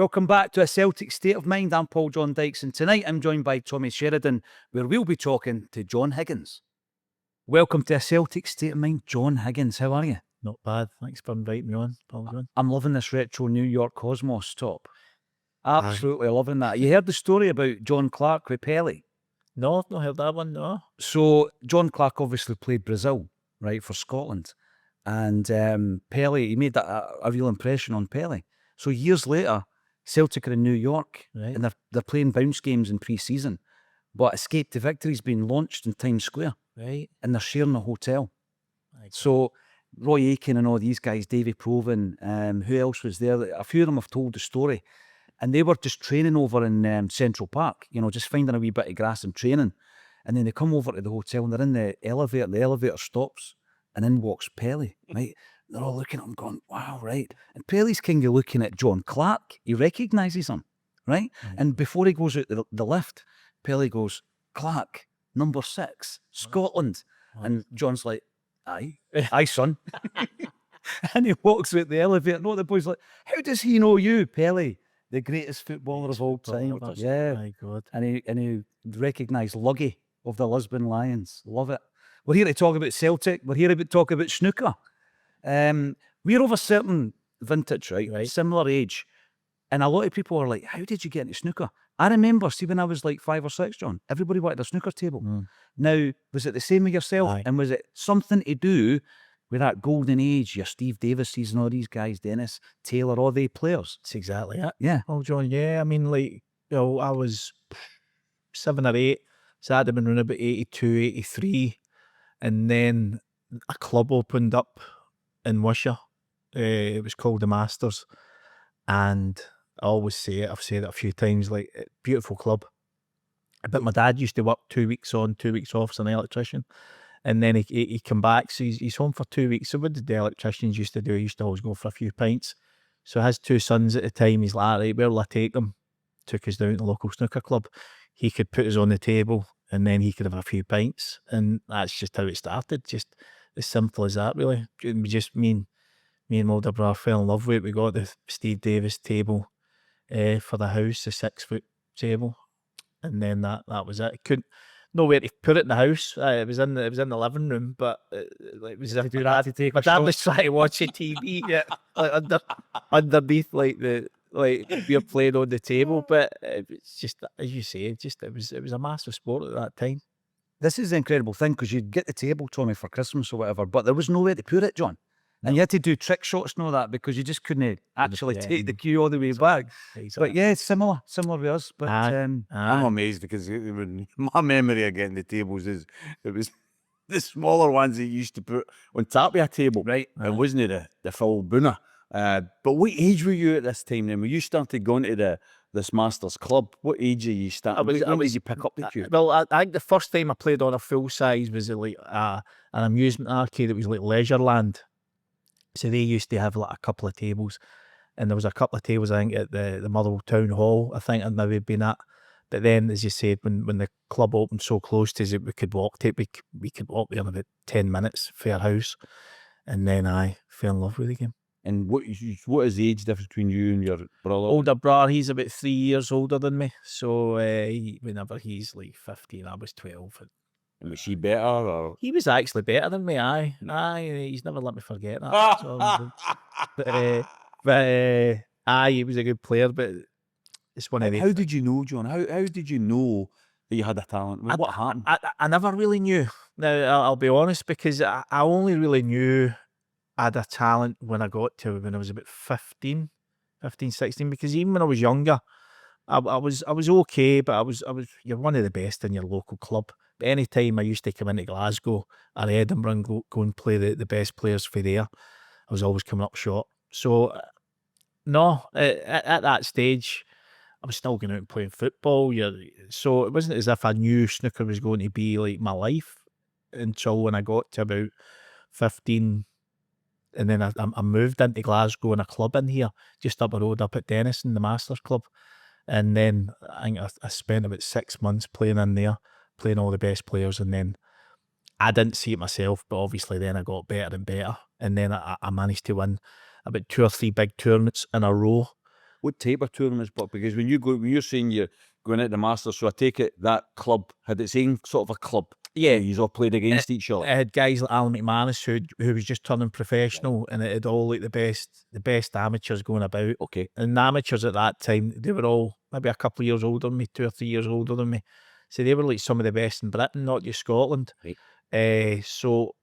Welcome back to A Celtic State of Mind. I'm Paul John Dykes, and tonight I'm joined by Tommy Sheridan, where we'll be talking to John Higgins. Welcome to A Celtic State of Mind, John Higgins. How are you? Not bad. Thanks for inviting me on, Paul John. I'm loving this retro New York Cosmos top. Absolutely loving that. You heard the story about John Clark with Pelé? No, I've not heard that one, no. So John Clark obviously played Brazil, right, for Scotland. And Pelé, he made that a real impression on Pelé. So years later, Celtic are in New York, Right. and they're playing bounce games in pre-season. But Escape to Victory's been launched in Times Square, Right. and they're sharing a hotel. Right. So Roy Aitken and all these guys, Davy Provan, who else was there? A few of them have told the story. And they were just training over in Central Park, you know, just finding a wee bit of grass and training. And then they come over to the hotel and they're in the elevator stops, and in walks Pelé, right? They're all looking at him going, wow, right. And Pellé's kind of looking at John Clark. He recognises him, right? And before he goes out the lift, Pelé goes, Clark, number 6, Scotland. And John's like, aye, son. And he walks out the elevator. No, the boy's like, how does he know you, Pelé? The greatest footballer of all time. Yeah. My God. And he recognised Luggy of the Lisbon Lions. Love it. We're here to talk about Celtic. We're here to talk about snooker. We're of a certain vintage, right? Similar age. And a lot of people are like, how did you get into snooker? I remember, see, when I was like 5 or 6, John, everybody wanted a snooker table. Now, was it the same with yourself? Aye. And was it something to do with that golden age, your Steve Davises and all these guys, Dennis Taylor, all the players? That's exactly it. Yeah. Paul John, yeah. I mean, like, you know, I was 7 or 8, so I'd have been around about 82, 83. And then a club opened up in Wishaw. It was called the Masters. And I always say it, I've said it a few times, like, beautiful club. But my dad used to work 2 weeks on, 2 weeks off as an electrician. And then he come back, so he's home for 2 weeks. So what did the electricians used to do? He used to always go for a few pints. So his 2 sons at the time, he's like, all right, where will I take them? Took us down to the local snooker club. He could put us on the table, and then he could have a few pints. And that's just how it started, just as simple as that, really. We just, me and my older brother fell in love with it. We got the Steve Davis table for the house, the 6-foot table. And then that was it. Couldn't nowhere to put it in the house. It was in the living room, but it was as if my dad was trying to watch a TV, yeah, like underneath, like we're playing on the table. But it's just, as you say, it was a massive sport at that time. This is the incredible thing, because you'd get the table, Tommy, for Christmas or whatever, but there was nowhere to put it, John. And you had to do trick shots and all that, because you just couldn't actually take the cue all the way back. Exactly. But yeah, it's similar with us. But I'm amazed, because my memory of getting the tables is it was the smaller ones that you used to put on top of a table. Right. It wasn't the full booner. But what age were you at this time then? When you started going to this Masters Club, what age are you starting? When did you pick up the cue? Well, I think the first time I played on a full size was like an amusement arcade. It was like Leisureland. So they used to have like a couple of tables, and there was a couple of tables, I think, at the Motherwell Town Hall, I think I'd maybe been at. But then, as you said, when the club opened so close to us, we could walk to it. We could walk there in about 10 minutes for our house. And then I fell in love with the game. And what is the age difference between you and your brother? Older brother, he's about 3 years older than me. So whenever he's like 15, I was 12. And was she better? Or? He was actually better than me, aye. He's never let me forget that. Aye, he was a good player, but it's one of the... How did you know, John? How did you know that you had a talent? What happened? I never really knew. Now, I'll be honest, because I only really knew I had a talent when I was about 15, 16, because even when I was younger, I was okay, but you're one of the best in your local club. But any time I used to come into Glasgow or Edinburgh and go and play the best players for there, I was always coming up short. So no, at that stage, I was still going out and playing football. So it wasn't as if I knew snooker was going to be like my life until when I got to about 15. And then I moved into Glasgow in a club in here, just up the road, up at Denison, the Masters Club. And then I think I spent about 6 months playing in there, playing all the best players. And then I didn't see it myself, but obviously then I got better and better. And then I managed to win about 2 or 3 big tournaments in a row. What type of tournaments? But because when you're saying you're going into the Masters, so I take it that club had its own sort of a club. Yeah. You all played against each other. It had guys like Alan McManus who was just turning professional, and it had all like the best amateurs going about. Okay. And the amateurs at that time, they were all maybe a couple of years older than me, 2 or 3 years older than me. So they were like some of the best in Britain, not just Scotland. Right. So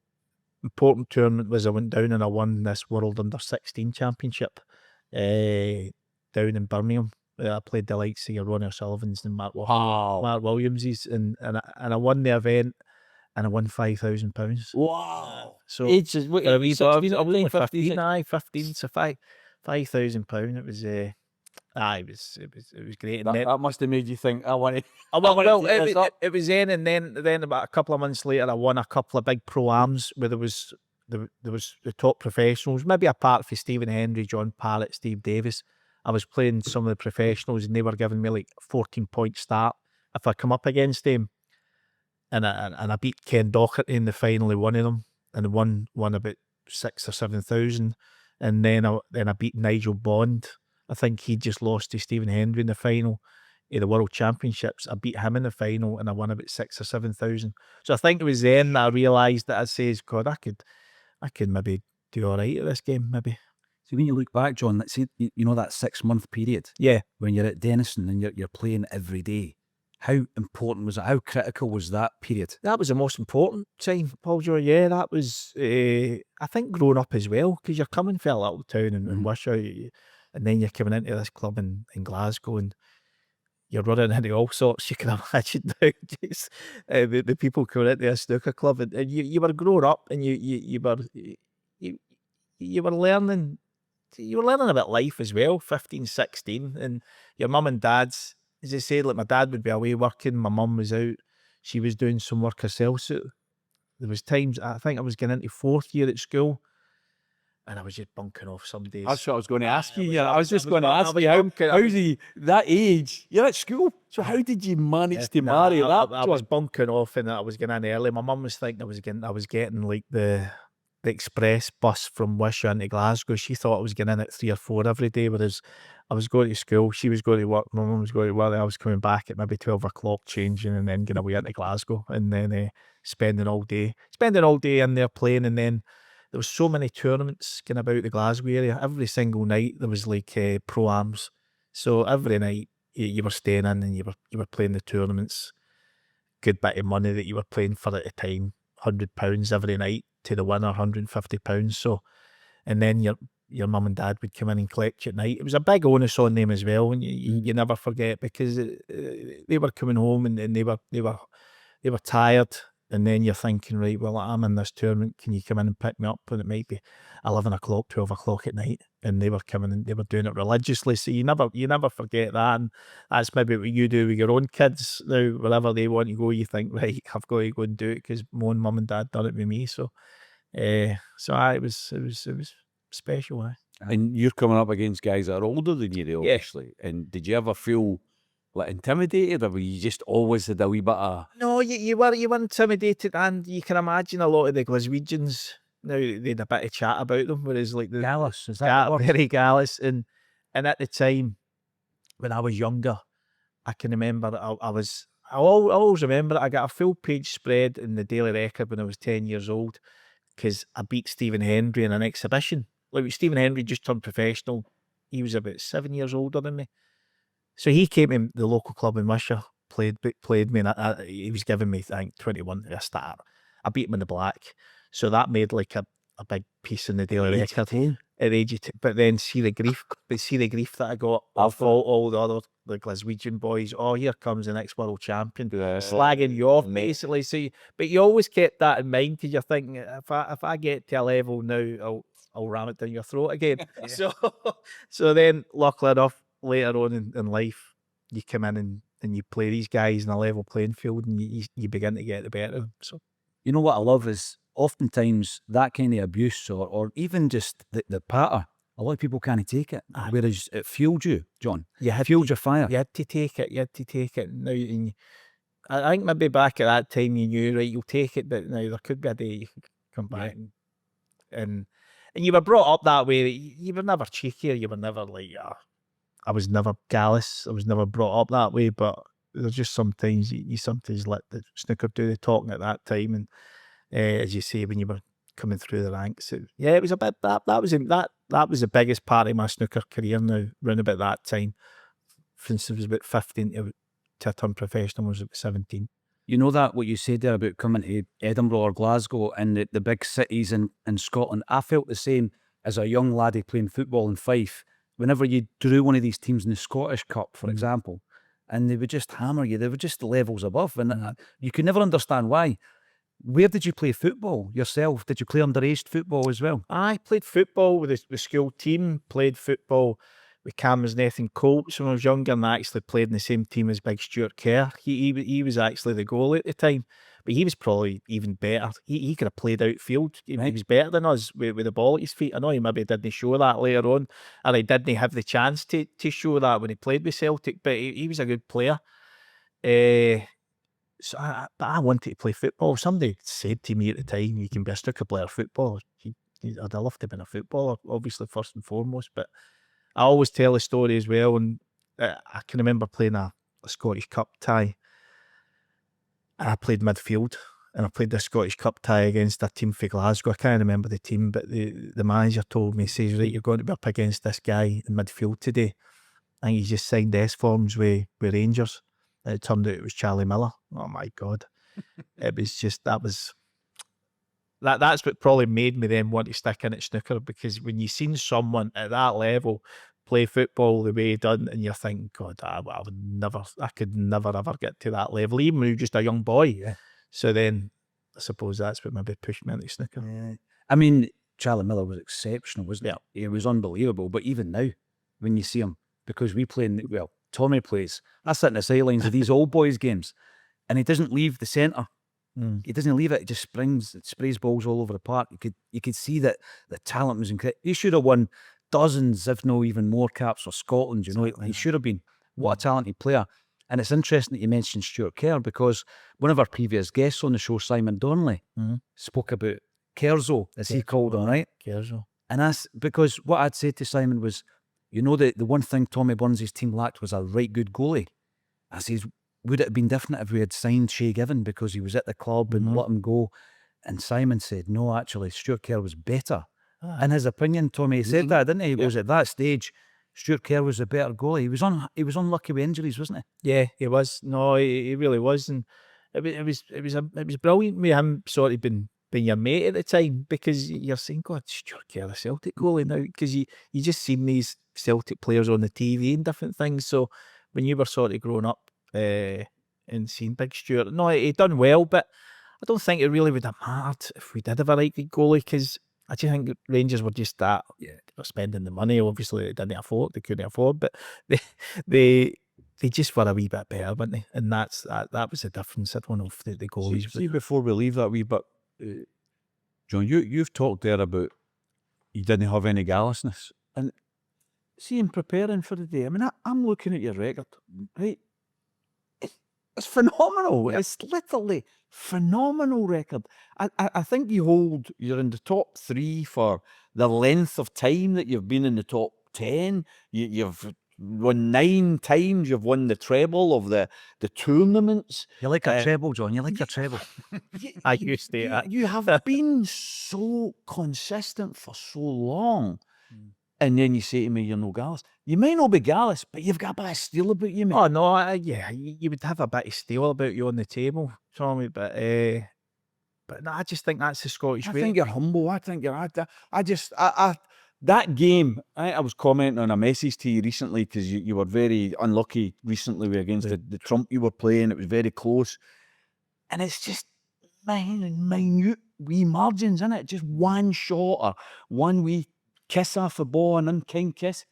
important tournament was I went down and I won this World Under-16 Championship down in Birmingham. I played the likes of your Ronnie O'Sullivans and Mark Williamses, and I won the event, and I won £5,000. Wow. So Ages, what, for a wee 16, boy, I was only 15, 15, 15, so £5,000. It was it was great. And that must have made you think, I want to. It was then, and then about a couple of months later, I won a couple of big pro-ams where there was the top professionals, maybe apart from Stephen Hendry, John Parrott, Steve Davis. I was playing some of the professionals, and they were giving me like 14-point start if I come up against them. And I beat Ken Docherty in the final of one of them, and won about 6,000 or 7,000. And then I beat Nigel Bond. I think he just lost to Stephen Hendry in the final of the World Championships. I beat him in the final, and I won about 6,000 or 7,000. So I think it was then that I realised that I says, God, I could maybe do all right at this game, maybe. So when you look back, John, let's say you know that 6-month period. Yeah. When you're at Denison and you're playing every day. How important was it? How critical was that period? That was the most important time, Paul George. Yeah, that was, I think, growing up as well, because you're coming from a little town in Wishaw, and then you're coming into this club in Glasgow, and you're running into all sorts you can imagine nowadays. The people coming into a snooker club, and you were growing up, and you were learning. You were learning about life as well, 15, 16, and your mum and dad's, as I said, like my dad would be away working, my mum was out, she was doing some work herself. So there was times, I think I was getting into 4th year at school, and I was just bunking off some days. That's what I was going to ask you. Yeah, I was just going to ask you, how's he, that age, you're at school, so how did you manage to marry that? I was bunking off, and I was getting in early. My mum was thinking I was getting like the express bus from Wishaw into Glasgow. She thought I was getting in at 3 or 4 every day, whereas I was going to school, she was going to work, my mum was going to work, I was coming back at maybe 12 o'clock changing, and then going away into Glasgow, and then spending all day in there playing. And then there was so many tournaments going about the Glasgow area. Every single night there was like pro-ams, so every night you were staying in, and you were playing the tournaments. Good bit of money that you were playing for at the time, £100 every night to the winner, £150. So, and then your mum and dad would come in and collect you at night. It was a big onus on them as well, and you never forget, because they were coming home, and they were tired, and then you're thinking, right, well, I'm in this tournament, can you come in and pick me up? And it might be 11 o'clock, 12 o'clock at night, and they were coming, and they were doing it religiously. So you never forget that, and that's maybe what you do with your own kids now. Wherever they want to go, you think, right, I've got to go and do it because my own mum and dad done it with me. So, it was special. And you're coming up against guys that are older than you, obviously. Yeah. And did you ever feel like intimidated, or were you just always had a wee bit of? No, you were intimidated, and you can imagine a lot of the Glaswegians now, they had a bit of chat about them, whereas like the Gallus, is that very gallus, and at the time when I was younger, I can remember I always remember it. I got a full page spread in the Daily Record when I was 10 years old, because I beat Stephen Hendry in an exhibition. Like, Stephen Hendry just turned professional. He was about 7 years older than me. So he came to the local club in Wishaw, played me, and he was giving me, I think, 21 at a start. I beat him in the black. So that made like a big piece in the Daily Record at age of 10. But then see the grief that I got off all the Glaswegian boys. Oh, here comes the next world champion, slagging you off, basically. So, but you always kept that in mind, because you're thinking, if I get to a level now, I'll ram it down your throat again. Yeah. So then, luckily enough, later on in life, you come in and you play these guys in a level playing field, and you begin to get the better of them. So, you know what I love is oftentimes that kind of abuse, or even just the patter, a lot of people can't take it. Whereas it fueled you, John. Fueled your fire. You had to take it. Now, I think maybe back at that time you knew, right, you'll take it, but now there could be a day you could come back and you were brought up that way. You were never cheeky, or you were never like, I was never callous. I was never brought up that way, but there's just sometimes you sometimes let the snooker do the talking at that time, and as you say, when you were coming through the ranks, it was a bit that was the biggest part of my snooker career. Now, round about that time, for instance, it was about 15 to turn professional. Was about 17. You know that what you said there about coming to Edinburgh or Glasgow and the big cities in Scotland. I felt the same as a young laddie playing football in Fife. Whenever you drew one of these teams in the Scottish Cup, for example, and they would just hammer you, they were just levels above, and you could never understand why. Where did you play football yourself? Did you play underage football as well? I played football with the school team, played football with Camersneth and Colts when I was younger, and I actually played in the same team as big Stuart Kerr. He was actually the goalie at the time, but he was probably even better. He could have played outfield. He was better than us with the ball at his feet. I know he maybe didn't show that later on, and he didn't have the chance to show that when he played with Celtic, but he was a good player. But I wanted to play football. Somebody said to me at the time, you can be a snooker player footballer. I'd love to have been a footballer, obviously, first and foremost, but I always tell the story as well, and I can remember playing a Scottish Cup tie, and I played midfield, and I played the Scottish Cup tie against a team for Glasgow. I can't remember the team, but the manager told me, says, right, you're going to be up against this guy in midfield today. And he just signed S forms with Rangers. And it turned out it was Charlie Miller. Oh my God. It was just, that's what probably made me then want to stick in at snooker, because when you've seen someone at that level play football the way he done, and you're thinking, God, I could never ever get to that level, even when you were just a young boy. Yeah. So then I suppose that's what maybe pushed me into snooker. Yeah. I mean, Charlie Miller was exceptional, wasn't he? He was unbelievable. But even now, when you see him, because we play Tommy plays, I sit in the sidelines of these old boys games, and he doesn't leave the centre. He doesn't leave it. He just sprays balls all over the park. You could see that the talent was incredible. He should have won dozens, if not even more, caps for Scotland. You know, he should have been. What a talented player. And it's interesting that you mentioned Stuart Kerr, because one of our previous guests on the show, Simon Donnelly, spoke about Kerzo, as he called him, right? Kerzo. And that's because what I'd said to Simon was, you know, the one thing Tommy Burns' team lacked was a right good goalie. I says, would it have been different if we had signed Shay Given because he was at the club and let him go? And Simon said, no, actually, Stuart Kerr was better. In his opinion, Tommy said that, didn't he? He was at that stage, Stuart Kerr was a better goalie. He was unlucky with injuries, wasn't he? Yeah, he was. No, he really was, and it was brilliant with him sort of being your mate at the time, because you're saying, God, Stuart Kerr, the Celtic goalie now, because you just seen these Celtic players on the TV and different things. So when you were sort of growing up and seeing Big Stuart, no, he done well, but I don't think it really would have mattered if we did have a right good goalie, because I just think Rangers were just that, they were spending the money, obviously they couldn't afford, but they just were a wee bit better, weren't they? And that was the difference. I don't know if the goalies. See, before we leave that wee bit, John, you've talked there about you didn't have any gallousness, and see, in preparing for the day, I mean, I'm looking at your record, right? It's phenomenal. It's literally phenomenal record. I think you're in the top 3 for the length of time that you've been in the top 10. You've won 9 times. You've won the treble of the tournaments. You like a treble, John. You like a treble. I used to. You have been so consistent for so long. And then you say to me, you're no gallus. You may not be gallus, but you've got a bit of steel about you, mate. Oh, no, you would have a bit of steel about you on the table, Tommy, but no, I just think that's the Scottish way. I think you're humble. I think you're... that game, I was commenting on a message to you recently, because you were very unlucky recently against the Trump you were playing. It was very close. And it's just minute wee margins, isn't it? Just one shot or one wee kiss off the ball, an unkind kiss.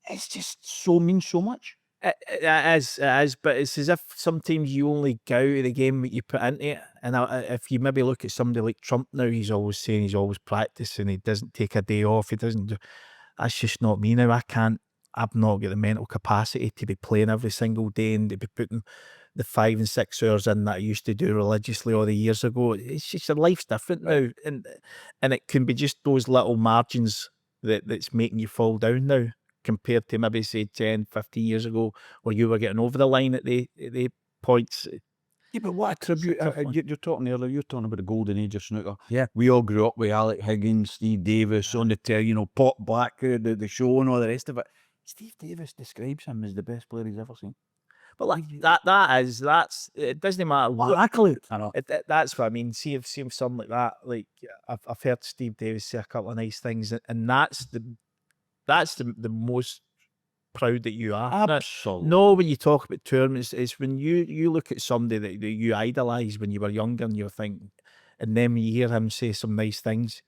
It's just means so much. It is, but it's as if sometimes you only get out of the game what you put into it. And if you maybe look at somebody like Trump now, he's always saying he's always practicing, he doesn't take a day off, he doesn't do... That's just not me now. I've not got the mental capacity to be playing every single day and to be putting the 5 and 6 hours in that I used to do religiously all the years ago. It's just, your life's different now, and it can be just those little margins that's making you fall down now. compared to maybe say 10, 15 years ago, where you were getting over the line at the points. Yeah, but what a tribute. Tough one. You're talking earlier, you're talking about the golden age of snooker. Yeah. We all grew up with Alec Higgins, Steve Davis on the telly, you know, Pop Black, the show and all the rest of it. Steve Davis describes him as the best player he's ever seen. But like that's it doesn't matter What what. accolade? I know. That's what I mean. See if something like that. Like I've heard Steve Davis say a couple of nice things, and that's the most proud that you are. Absolutely. No, when you talk about tournaments, it's when you look at somebody that you idolise when you were younger and you think, and then when you hear him say some nice things,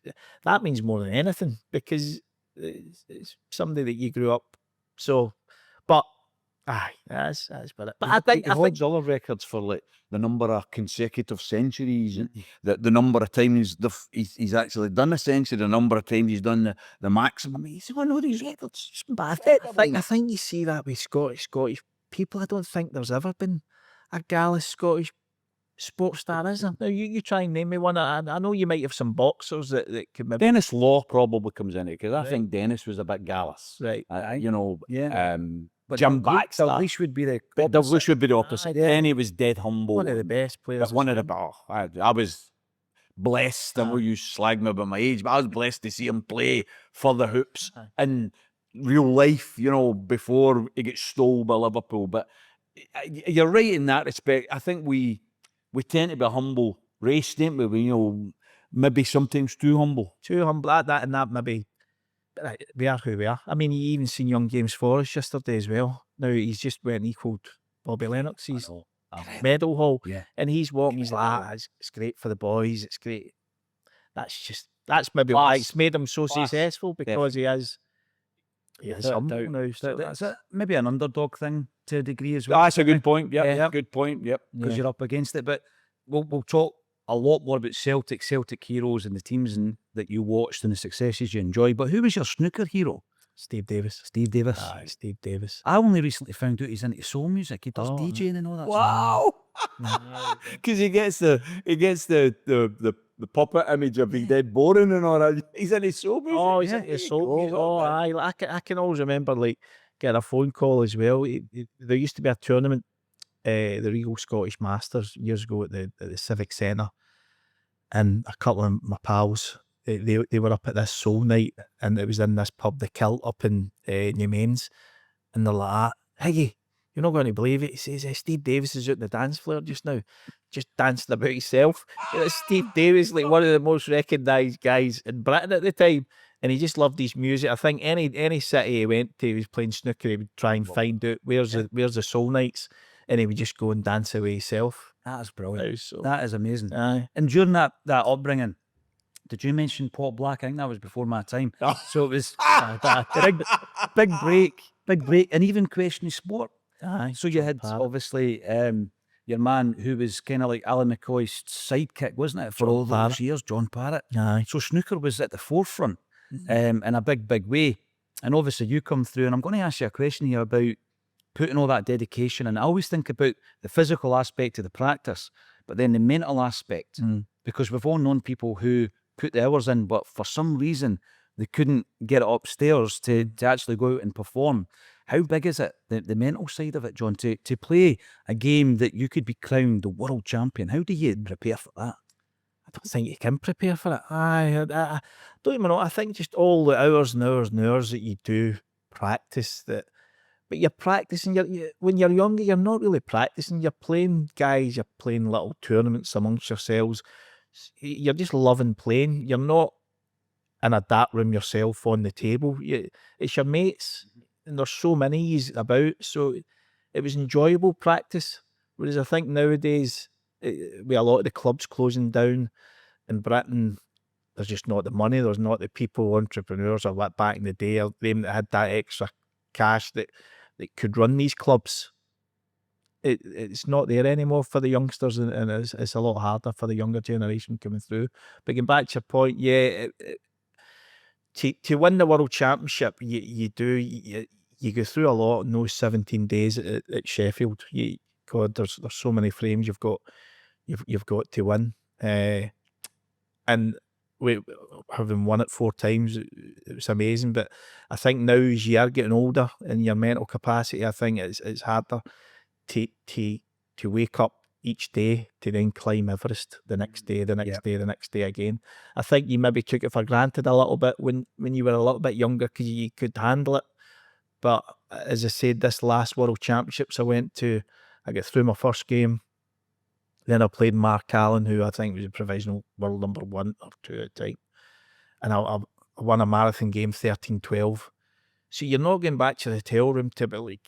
that means more than anything, because it's somebody that you grew up. So, but aye, that's about it. But I think he holds other records for like the number of consecutive centuries, and the number of times he's actually done a century, the number of times he's done the maximum. He's on all these records. But I think you see that with Scottish people. I don't think there's ever been a gallus Scottish sports star, is there? Now you try and name me one. I know you might have some boxers that could maybe. Dennis Law probably comes in it because I Right. think Dennis was a bit gallus. Right. You know, Yeah. But Jim Baxter Baxter. would be the Douglas would be the opposite. yeah. Then he was dead humble. One of the best players. One of the I was blessed. I know you slag me about my age, but I was blessed to see him play for the hoops in real life, you know, before he gets stole by Liverpool. But you're right in that respect. I think we tend to be a humble race, don't we? You know, maybe sometimes too humble. Too humble. That maybe. We are who we are. I mean, you even seen young James Forrest yesterday as well. Now he's just went and equalled Bobby Lennox. He's medal haul, Yeah. and he's walking. He's like, it's great for the boys. It's great. That's maybe Class. why it's made him so Class. successful, because he is Without humble doubt. now. So That's it. Maybe an underdog thing to a degree as well. That's a good point. Yep, Yeah. good point. Yep. Because you're up against it. But we'll talk a lot more about Celtic heroes and the teams that you watched and the successes you enjoyed. But who was your snooker hero? Steve Davis. Steve Davis. Aye, Steve Davis. I only recently found out he's into soul music. He does Oh, DJing and all that. Wow. Because he gets the puppet image of being dead boring and all that. He's in his soul music. Oh, he's into soul music. Oh, aye. I can always remember like getting a phone call as well. There used to be a tournament, the Regal Scottish Masters years ago at the Civic Centre, and a couple of my pals, they were up at this soul night, and it was in this pub, the Kilt, up in New Mains, and they're like, Higgy, you're not going to believe it. He says, Steve Davis is out on the dance floor just now, just dancing about himself. Steve Davis, like one of the most recognised guys in Britain at the time, and he just loved his music. I think any city he went to, he was playing snooker, he would try and find out where's the soul nights, and he would just go and dance away himself. That's brilliant. So, That is amazing. aye. And during that upbringing, did you mention Pop Black? I think that was before my time. So it was big break, and even questioning sport. Aye. So you had Parrott. obviously your man who was kind of like Alan McCoy's sidekick, wasn't it, for all those Parrott. years, John Parrott. Aye. So snooker was at the forefront in a big way. And obviously you come through, and I'm going to ask you a question here about putting all that dedication. And I always think about the physical aspect of the practice, but then the mental aspect, because we've all known people who put the hours in, but for some reason they couldn't get it upstairs to actually go out and perform. How big is it, the mental side of it, John, to play a game that you could be crowned the world champion? How do you prepare for that? I don't think you can prepare for it. I don't even know. I think just all the hours and hours and hours that you do practice that. But you're practicing. When you're younger, you're not really practicing. You're playing guys. You're playing little tournaments amongst yourselves. You're just loving playing. You're not in a dark room yourself on the table. It's your mates, and there's so many about. So it was enjoyable practice. Whereas I think nowadays, with a lot of the clubs closing down in Britain, there's just not the money. There's not the people, entrepreneurs, or what back in the day, or them that had that extra cash that could run these clubs. It's not there anymore for the youngsters, and it's a lot harder for the younger generation coming through. But getting back to your point, to win the world championship, you go through a lot in those 17 days at Sheffield. God, there's so many frames you've got to win, and having won it 4 times, it was amazing. But I think now as you are getting older in your mental capacity, I think it's harder to wake up each day to then climb Everest the next day, the next day, the next day again. I think you maybe took it for granted a little bit when you were a little bit younger because you could handle it. But as I said, this last World Championships I went to, I got through my first game. Then I played Mark Allen, who I think was a provisional world number 1 or 2 at the time. And I won a marathon game 13-12. So you're not going back to the hotel room till about like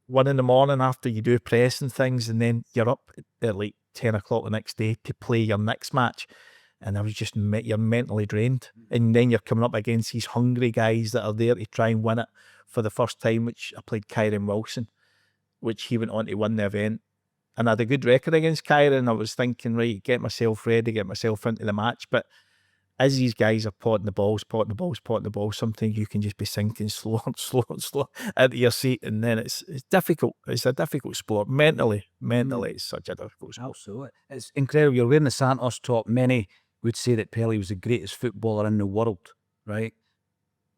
1 a.m. after you do press and things, and then you're up at like 10 o'clock the next day to play your next match. And I was just, you're mentally drained. And then you're coming up against these hungry guys that are there to try and win it for the first time, which I played Kyron Wilson, which he went on to win the event. And I had a good record against Kyron. I was thinking, right, get myself ready, get myself into the match. But as these guys are potting the balls, sometimes you can just be sinking slow into your seat, and then it's difficult. It's a difficult sport. Mentally, it's such a difficult sport. Absolutely. It's incredible. You're wearing the Santos top. Many would say that Pelé was the greatest footballer in the world, right?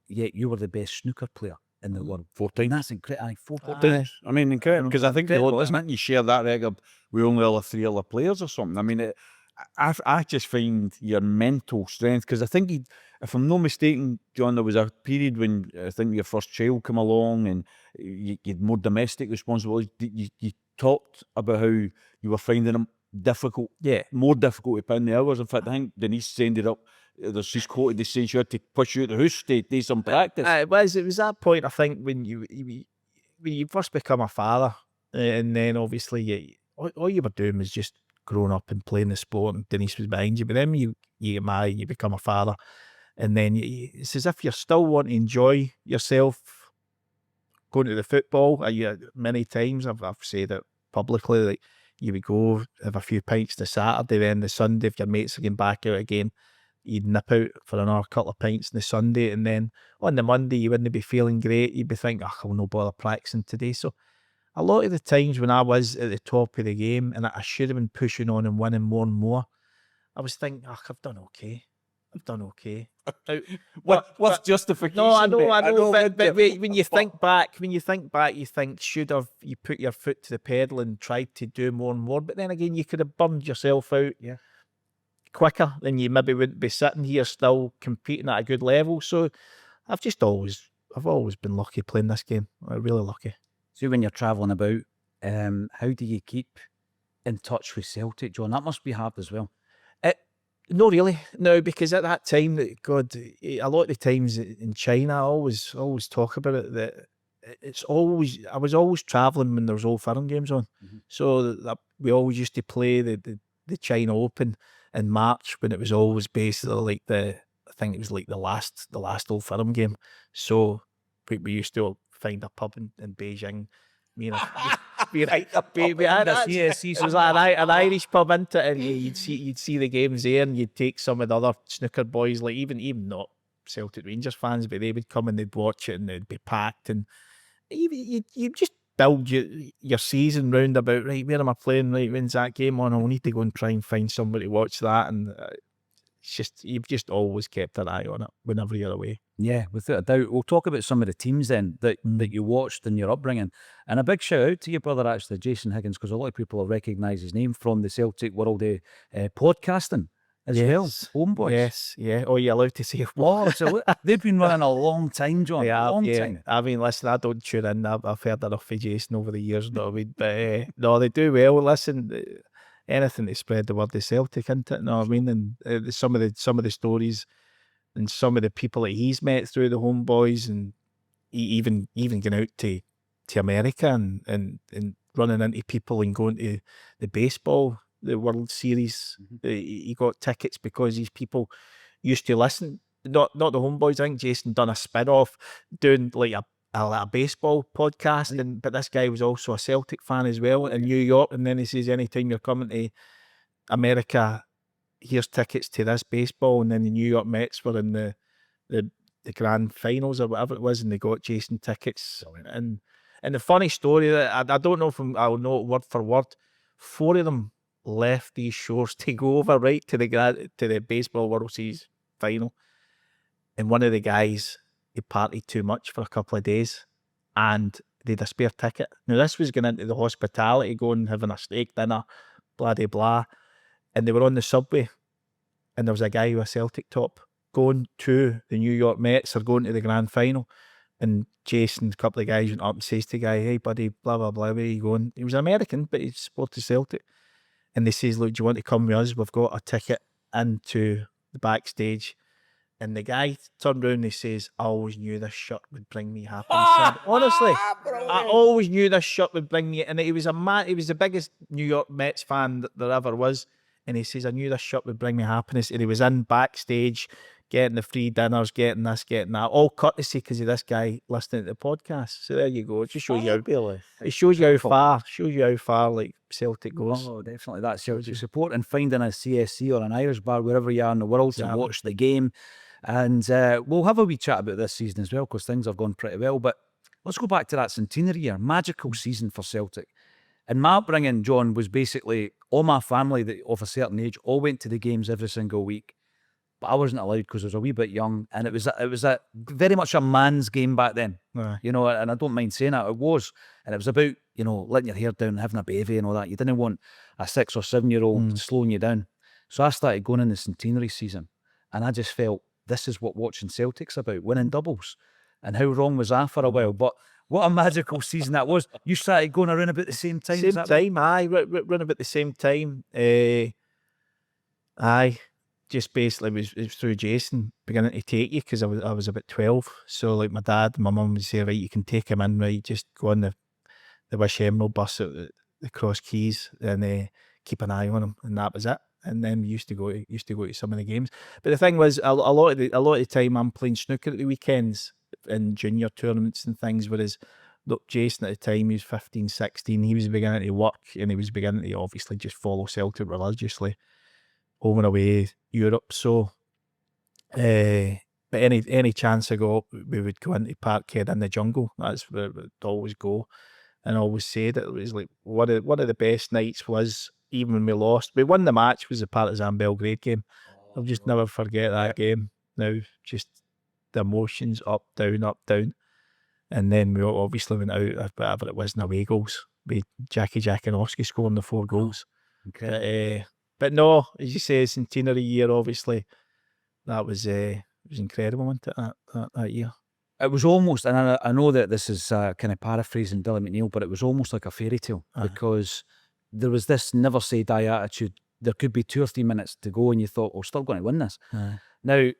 Yet you were the best snooker player in the world. 14. That's incredible. 14 times. I mean, incredible. Because I think Incredible, isn't it? You share that record with only other 3 other players or something. I mean, I just find your mental strength, because I think if I'm not mistaken, John, there was a period when I think your first child came along and you had more domestic responsibilities. You talked about how you were finding them difficult, more difficult to put in the hours. In fact, I think Denise ended up, she's quoted to say she had to push you out the house to do some practice. It was that point, I think, when you first become a father, and then obviously all you were doing was just growing up and playing the sport, and Denise was behind you. But then you get married, you become a father, and then it's as if you're still wanting to enjoy yourself going to the football. Many times I've said it publicly, like you would go have a few pints the Saturday, then the Sunday, if your mates are getting back out again, you'd nip out for another couple of pints on the Sunday, and then on the Monday you wouldn't be feeling great. You'd be thinking, I'll no bother practicing today. So a lot of the times when I was at the top of the game and I should have been pushing on and winning more and more, I was thinking, I've done okay. What's justification? No, I know. But when you think back, you think, should have you put your foot to the pedal and tried to do more and more? But then again, you could have burned yourself out quicker, then you maybe wouldn't be sitting here still competing at a good level. So I've always been lucky playing this game. I'm really lucky. So when you're travelling about, how do you keep in touch with Celtic, John? That must be hard as well. No, really. No, because at that time, God, a lot of the times in China, I always talk about it, that I was always travelling when there was Old Firm games on. So we always used to play the China Open in March, when it was always basically like I think it was like the last Old Firm game. So we used to find a pub in Beijing. It was like an Irish pub, into it, and you'd see the games there, and you'd take some of the other snooker boys, like even not Celtic Rangers fans, but they would come and they'd watch it, and they'd be packed, and you just build your season round about, right, where am I playing, right, when's that game on? I'll need to go and try and find somebody to watch that, and it's just, you've just always kept an eye on it whenever you're away. Yeah, without a doubt. We'll talk about some of the teams then that you watched in your upbringing. And a big shout out to your brother, actually, Jason Higgins, because a lot of people will recognise his name from the Celtic world of podcasting as well. Homeboys. Yes, yeah. Oh, you're allowed to say Oh, so they've been running a long time, John. Long time. I mean, listen, I don't tune in. I've heard enough of Jason over the years, but no, they do well. Listen, anything to spread the word of Celtic, isn't it? No, I mean, and some of the stories and some of the people that he's met through the homeboys, and he even going out to America and running into people and going to the baseball, the World Series. He got tickets because these people used to listen. Not the homeboys. I think Jason done a spin-off doing like a baseball podcast, but this guy was also a Celtic fan as well in New York. And then he says, anytime you're coming to America, here's tickets to this baseball. And then the New York Mets were in the grand finals or whatever it was, and they got Jason tickets. And the funny story that I don't know if I'll know it word for word, 4 of them left these shores to go over right to the baseball World Series final. And one of the guys, he partied too much for a couple of days and they had a spare ticket. Now, this was going into the hospitality, going having a steak dinner, blah, blah, blah. And they were on the subway and there was a guy with a Celtic top going to the New York Mets or going to the grand final. And Jason, a couple of guys went up and says to the guy, hey, buddy, blah, blah, blah, where are you going? He was American, but he supported Celtic. And they says, look, do you want to come with us? We've got a ticket into the backstage. And the guy turned around and he says, I always knew this shirt would bring me happiness. Honestly, I always knew this shirt would bring me, and he was he was the biggest New York Mets fan that there ever was. And he says, I knew this shirt would bring me happiness. And he was in backstage, getting the free dinners, getting this, getting that, all courtesy because of this guy listening to the podcast. So there you go. It just shows you it shows you how far like Celtic goes. Oh, definitely. That's Celtic support, and finding a CSC or an Irish bar wherever you are in the world to watch the game. And we'll have a wee chat about this season as well, because things have gone pretty well. But let's go back to that centenary year. Magical season for Celtic. And my upbringing, John, was basically all my family that of a certain age all went to the games every single week. But I wasn't allowed because I was a wee bit young. And it was a very much a man's game back then. You know, and I don't mind saying that. It was. And it was about, you know, letting your hair down and having a baby and all that. You didn't want a 6 or 7 year old slowing you down. So I started going in the centenary season. And I just felt, this is what watching Celtic's about, winning doubles. And how wrong was I for a while? But what a magical season that was. You started going around about the same time? Same time, aye. Run about the same time. Aye. Just basically, it was through Jason beginning to take you, because I was about 12. So like my dad and my mum would say, right, you can take him in, right, just go on the Wish Emerald bus at the Cross Keys and keep an eye on him. And that was it. And then we used to go to some of the games. But the thing was, a lot of the time I'm playing snooker at the weekends in junior tournaments and things, whereas look, Jason at the time, he was 15, 16, he was beginning to work and he was beginning to obviously just follow Celtic religiously home and away Europe. So but any chance I got, we would go into Parkhead in the jungle. That's where we'd always go. And I always said it was like one of the best nights was, even when we lost, we won the match, was the Partizan Belgrade game. I'll just never forget that game. Now, just the emotions up, down. And then we obviously went out, whatever it was, in away goals. With Jackie Jackanoski scoring the 4 goals. Okay. But no, as you say, centenary year, obviously, that was incredible, wasn't it, that year? It was almost, and I know that this is kind of paraphrasing Billy McNeil, but it was almost like a fairy tale, because there was this never say die attitude. There could be 2 or 3 minutes to go and you thought, we're still going to win this. Now,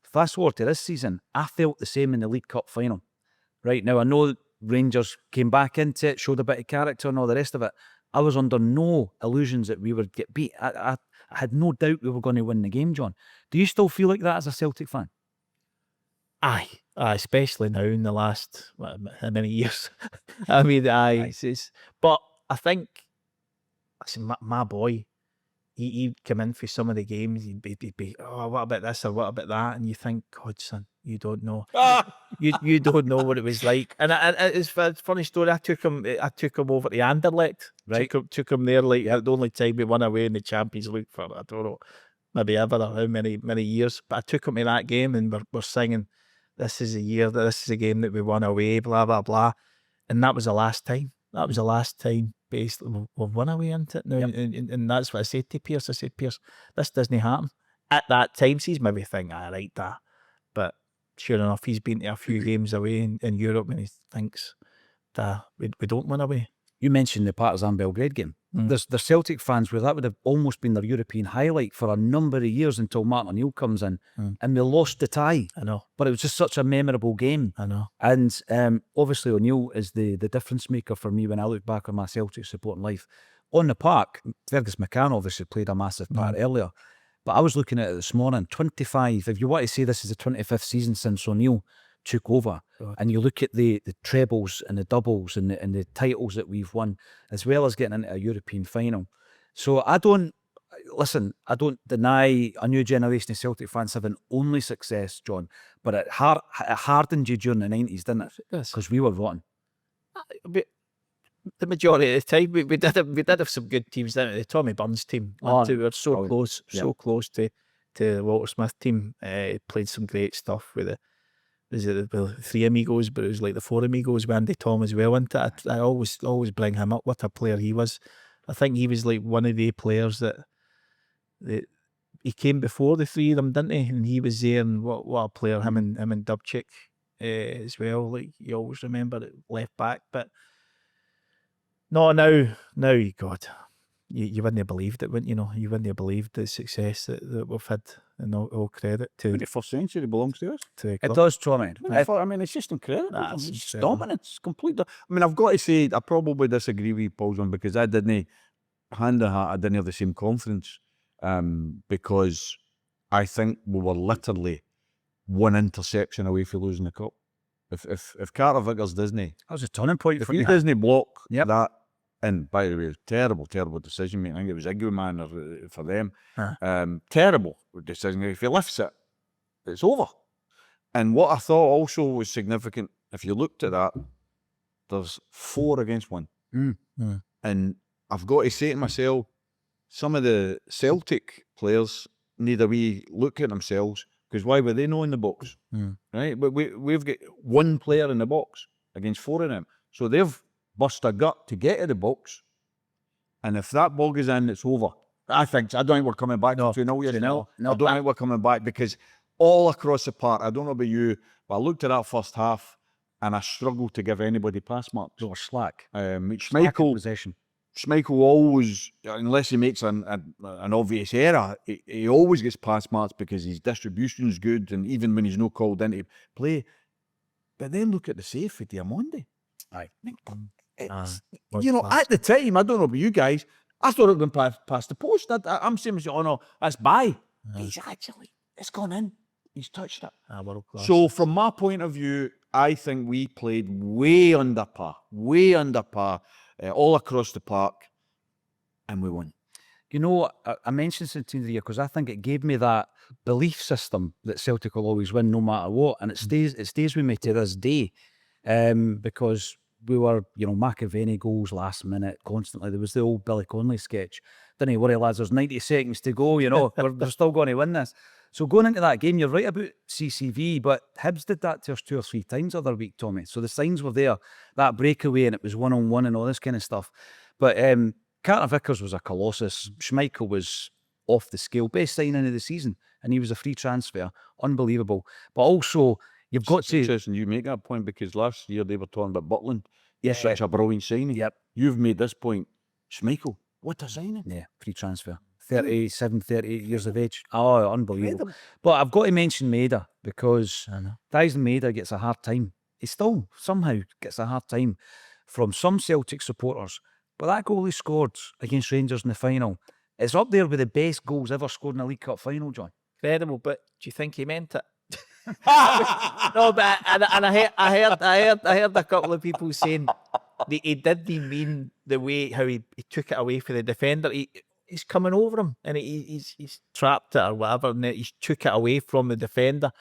fast forward to this season, I felt the same in the League Cup final. Right now, I know Rangers came back into it, showed a bit of character and all the rest of it. I was under no illusions that we would get beat. I had no doubt we were going to win the game, John. Do you still feel like that as a Celtic fan? Aye, especially now in the last, how many years? I mean, but I think, listen, my boy, he'd come in for some of the games, he'd be, oh, what about this or what about that? And you think, God, son, you don't know. You don't know what it was like. And it's a funny story. I took him over to Anderlecht. Right. Took him there, like the only time we won away in the Champions League for, I don't know, maybe ever or how many years. But I took him to that game and we're singing, this is a game that we won away, blah, blah, blah. And that was the last time. Basically, we've won away, isn't it? Now, and that's what I said to Pierce. I said, Pierce, this doesn't happen. At that time, he's maybe thinking, right, that. But sure enough, he's been to a few games away in Europe and he thinks that we don't win away. You mentioned the Partizan Belgrade game. There's Celtic fans where that would have almost been their European highlight for a number of years until Martin O'Neill comes in and we lost the tie. I know. But it was just such a memorable game. I know. And obviously O'Neill is the difference maker for me when I look back on my Celtic supporting life. On the park, Fergus McCann obviously played a massive part earlier. But I was looking at it this morning, 25, if you want to say this is the 25th season since O'Neill took over, and you look at the trebles and the doubles and the titles that we've won, as well as getting into a European final. So I don't deny a new generation of Celtic fans having only success, John, but it hardened you during the 90s, didn't it? Because we were rotten. The majority of the time, we did have some good teams, didn't we? The Tommy Burns team, we were so close to to the Walter Smith team. Played some great stuff with the three amigos, but it was like the four amigos with Andy Tom as well. And I always bring him up. What a player he was! I think he was like one of the players that he came before the three of them, didn't he? And he was there, and what a player him and Dubček as well. Like you always remember it, left back, but no, now God. You wouldn't have believed it, wouldn't you? Know, you wouldn't have believed the success that we've had, and all credit to 21st century belongs to us. the It club. does, Tommy. I mean, it's just incredible. That's It's incredible. dominance, complete. I mean, I've got to say, I probably disagree with you, Paul, John, because I didn't, hand on heart, I didn't have the same confidence, because I think we were literally one interception away from losing the cup. If Carter Vickers doesn't, That was a turning point if for he you. doesn't block Yep. that, and by the way, it was terrible decision making. I think it was Iggy for them. Terrible decision. If he lifts it, it's over. And what I thought also was significant, if you looked at that, there's 4 against 1. And I've got to say to myself, some of the Celtic players need a wee look at themselves, because why were they not in the box? Right? But we've got 1 player in the box against 4 of them. So they've bust a gut to get to the box. And if that ball goes in, it's over. I don't think we're coming back to 2-0 yet. No, I don't think we're coming back, because all across the park, I don't know about you, but I looked at that first half and I struggled to give anybody pass marks. They were slack. Slack in Schmeichel possession. Schmeichel always, unless he makes an obvious error, he always gets pass marks because his distribution's good, and even when he's not called into play. But then look at the save for Diamondi. Aye. You know, at the time, I don't know about you guys, I thought it had been past the post. I'm saying, oh no, that's by. He's actually, it's gone in. He's touched it. World class. So from my point of view, I think we played way under par, all across the park, and we won. You know, I mentioned it to you because I think it gave me that belief system that Celtic will always win no matter what, and it stays with me to this day, because we were, you know, McAvenny goals last minute constantly. There was the old Billy Connolly sketch. Didn't worry, lads, there's 90 seconds to go, you know, we're still going to win this. So going into that game, you're right about CCV, but Hibs did that to us 2 or 3 times the other week, Tommy. So the signs were there, that breakaway, and it was 1-on-1 and all this kind of stuff. But Carter Vickers was a colossus. Schmeichel was off the scale, best signing of the season, and he was a free transfer, unbelievable. But also, you've got It's to... interesting you make that point, because last year they were talking about Butland. Yeah. Such a brilliant signing. Yep. You've made this point. Schmeichel, what a signing. Yeah, free transfer. 37, 38 years of age. Oh, unbelievable. But I've got to mention Maeda, because Dyson Maeda gets a hard time. He still somehow gets a hard time from some Celtic supporters. But that goal he scored against Rangers in the final is up there with the best goals ever scored in a League Cup final, John. Incredible, but do you think he meant it? No, but I heard a couple of people saying that he didn't mean the way how he took it away from the defender. He's coming over him and he's trapped it or whatever, and he's took it away from the defender.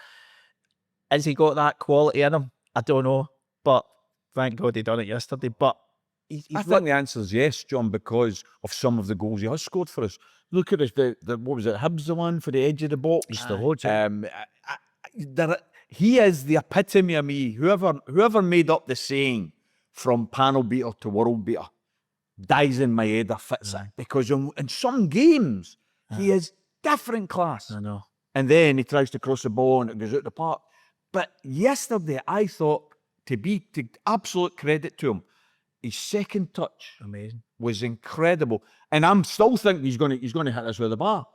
Has he got that quality in him? I don't know, but thank God he done it yesterday. But I think the answer is yes, John, because of some of the goals he has scored for us. Look at it, what was it, Hibs the one for the edge of the box? He's the Lord, yeah. He is the epitome of me. Whoever made up the saying from panel beater to world beater, dies in my head, fits it. Because in some games, he is different class. I know. And then he tries to cross the ball and it goes out the park. But yesterday, I thought, to absolute credit to him, his second touch Amazing. was incredible. And I'm still thinking he's going to hit us with the bar.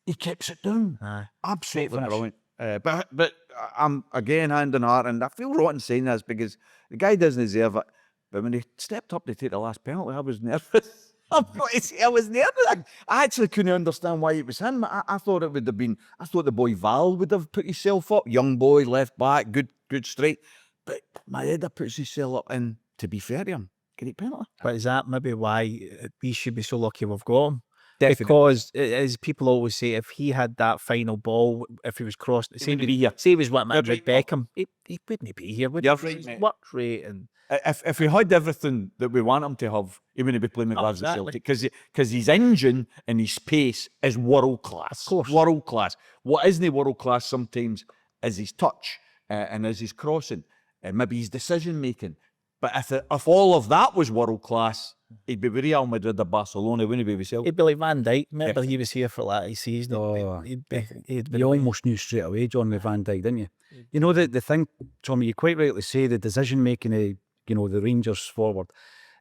He keeps it down. Aye. Absolutely finish. brilliant. But I'm again hand on heart, and I feel rotten saying this because the guy doesn't deserve it. But when he stepped up to take the last penalty, I was nervous. I've got to say, I was nervous. I actually couldn't understand why it was him. I thought it would have been. I thought the boy Val would have put himself up. Young boy, left back, good straight. But Maeda puts himself up, and to be fair to him, great penalty. But is that maybe why we should be so lucky we've got him? Definitely. Because, as people always say, if he had that final ball, if he was crossed, say wouldn't be here. he was what Madrid You're right, Beckham, he wouldn't be here. Would You're he? right, His mate. work rate and If he had everything that we want him to have, he wouldn't be playing with lads at exactly. Celtic, because his engine and his pace is world class. Of course. World class. What isn't world class sometimes is his touch and is his crossing and maybe his decision making. But if all of that was world class, he'd be with Real Madrid or Barcelona, wouldn't he be with Celtic? he'd be like Van Dijk. Remember, he was here for that season. Oh, He'd be You almost knew straight away, John, with Van Dijk, didn't you? You know, the thing, Tommy, you quite rightly say the decision-making of, the Rangers forward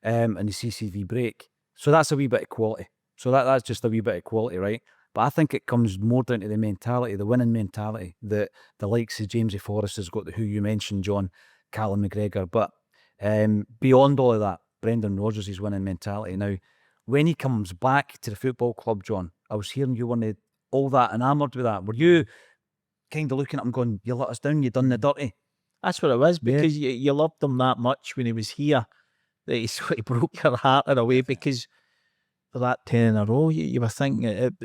and the CCV break. So that's a wee bit of quality. So that's just a wee bit of quality, right? But I think it comes more down to the mentality, the winning mentality, that the likes of Jamesy Forrest has got, who you mentioned, John, Callum McGregor. But beyond all of that, Brendan Rodgers' winning mentality. Now, when he comes back to the football club, John, I was hearing you weren't all that enamoured with that. Were you kind of looking at him going, you let us down, you done the dirty? That's what it was, because you loved him that much when he was here that he sort of broke your heart in a way, because for that 10 in a row, you were thinking,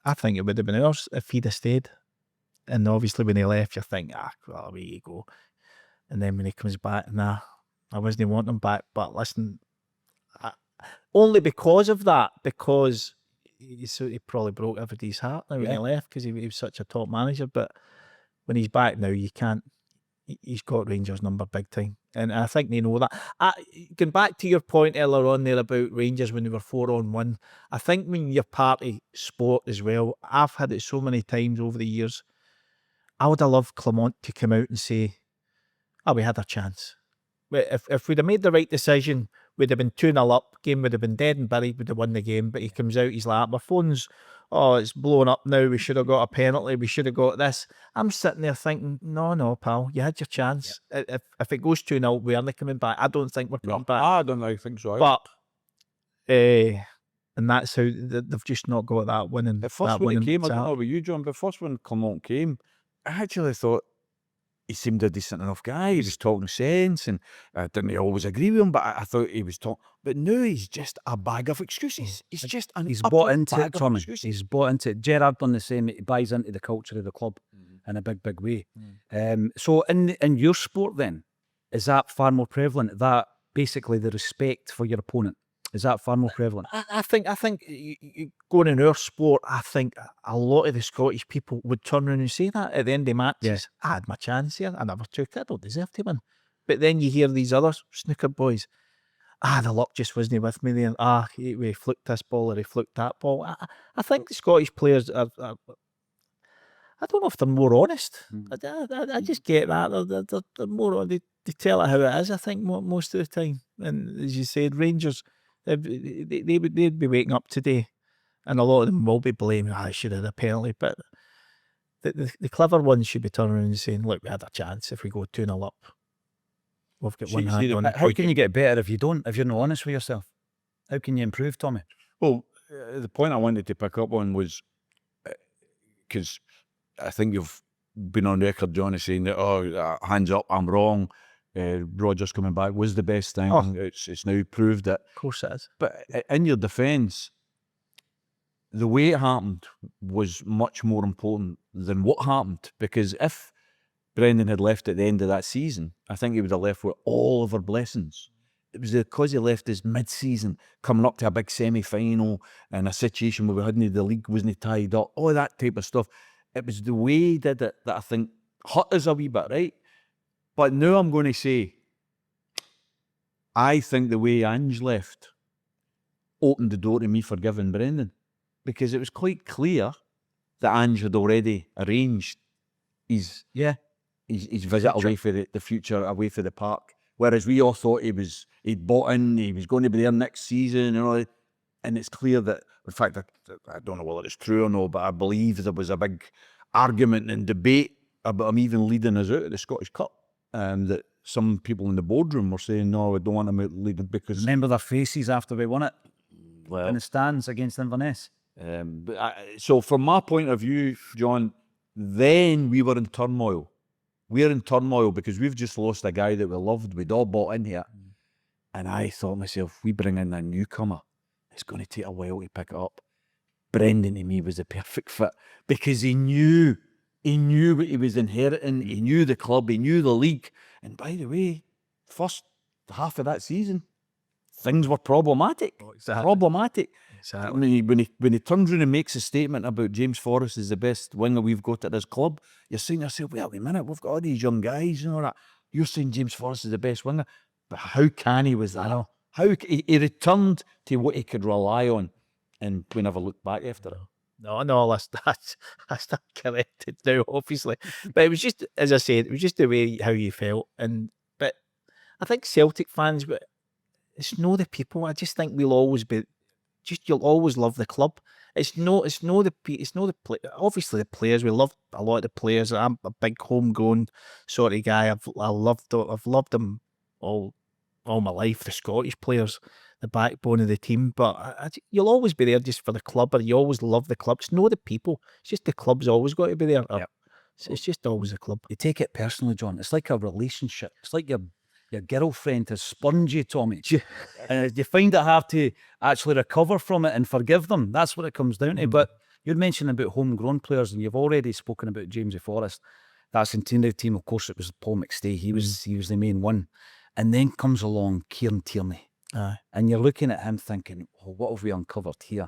I think it would have been ours if he'd have stayed. And obviously when he left, you think, well, away you go. And then when he comes back, nah, I wasn't wanting him back. But listen, only because of that, because he probably broke everybody's heart now when he left, because he was such a top manager. But when he's back now, you can't. He's got Rangers number big time, and I think they know that. Going back to your point earlier on there about Rangers when they were 4-on-1, I think when you're part of sport as well, I've had it so many times over the years. I would have loved Clement to come out and say, we had a chance. If we'd have made the right decision, we'd have been 2-0 up, game would have been dead and buried, we'd have won the game. But he comes out, he's like, my phone's, it's blowing up now, we should have got a penalty, we should have got this. I'm sitting there thinking, no, pal, you had your chance. If it goes 2-0, we aren't coming back. I don't think we're coming back. I don't know, I think so. But, and that's how they've just not got that winning. The first when it came, I don't know about you, John, but first when Clement came, I actually thought he seemed a decent enough guy. He was talking sense, and I didn't always agree with him, but I thought he was talking. But now he's just a bag of excuses. He's just an He's utter bought into bag it, of Tommy. excuses. He's bought into it. Gerrard done the same. He buys into the culture of the club in a big, big way. So in your sport then, is that far more prevalent? That basically the respect for your opponent, is that far more prevalent? I think going in our sport, I think a lot of the Scottish people would turn around and say that at the end of matches. I had my chance here, I never took it, I don't deserve to win. But then you hear these other snooker boys, the luck just wasn't with me there. We fluked this ball or he fluked that ball. I think the Scottish players are I don't know if they're more honest. I just get that. They're more, they tell it how it is, I think, most of the time. And as you said, Rangers, they'd be waking up today, and a lot of them will be blaming, I should have had a penalty. But the clever ones should be turning around and saying, look, we had a chance. If we go 2-0 up, we've got one hand on it. How can you get better if you're not honest with yourself? How can you improve, Tommy? Well, the point I wanted to pick up on was, because I think you've been on record, John, as saying that, hands up, I'm wrong. Rodgers coming back was the best thing. It's now proved it. Of course it is. But in your defence, the way it happened was much more important than what happened. Because if Brendan had left at the end of that season, I think he would have left with all of our blessings. It was because he left us mid-season, coming up to a big semi-final, and a situation where we hadn't, the league wasn't tied up, all that type of stuff. It was the way he did it that I think hurt us a wee bit, right? But now I'm going to say, I think the way Ange left opened the door to me forgiving Brendan, because it was quite clear that Ange had already arranged his visit away for the future, away for the park. Whereas we all thought he'd bought in, he was going to be there next season, and all that. And it's clear that, in fact, I don't know whether it's true or not, but I believe there was a big argument and debate about him even leading us out of the Scottish Cup. That some people in the boardroom were saying, no, we don't want him out leading because... Remember their faces after we won it? Well, in the stands against Inverness. So from my point of view, John, then we were in turmoil. We're in turmoil because we've just lost a guy that we loved. We'd all bought in here. And I thought to myself, we bring in a newcomer, it's going to take a while to pick it up. Brendan to me was the perfect fit because he knew what he was inheriting. He knew the club. He knew the league. And by the way, first half of that season, things were problematic. Oh, exactly. Problematic. Exactly. When he turns around and makes a statement about James Forrest is the best winger we've got at this club, you're saying to yourself, well, wait a minute, we've got all these young guys and all that. You're saying James Forrest is the best winger, but how canny was that? I know. He returned to what he could rely on, and we never looked back after it. No, that's not corrected now, obviously. But it was just, as I said, it was just the way how you felt. But I think Celtic fans, but it's no the people. I just think we'll always be, you'll always love the club. It's no the obviously the players. We love a lot of the players. I'm a big homegrown sort of guy. I've loved them all my life. The Scottish players, the backbone of the team. But you'll always be there just for the club, or you always love the club. It's no the people. It's just the club's always got to be there. Yep. It's just always a club. You take it personally, John. It's like a relationship. It's like your girlfriend has sponged you, Tommy. And you find it hard to actually recover from it and forgive them. That's what it comes down to. But you're mentioning about homegrown players, and you've already spoken about Jamesy Forrest. That centenary team, of course, it was Paul McStay. He was the main one. And then comes along Kieran Tierney. Aye. And you're looking at him thinking, oh, what have we uncovered here?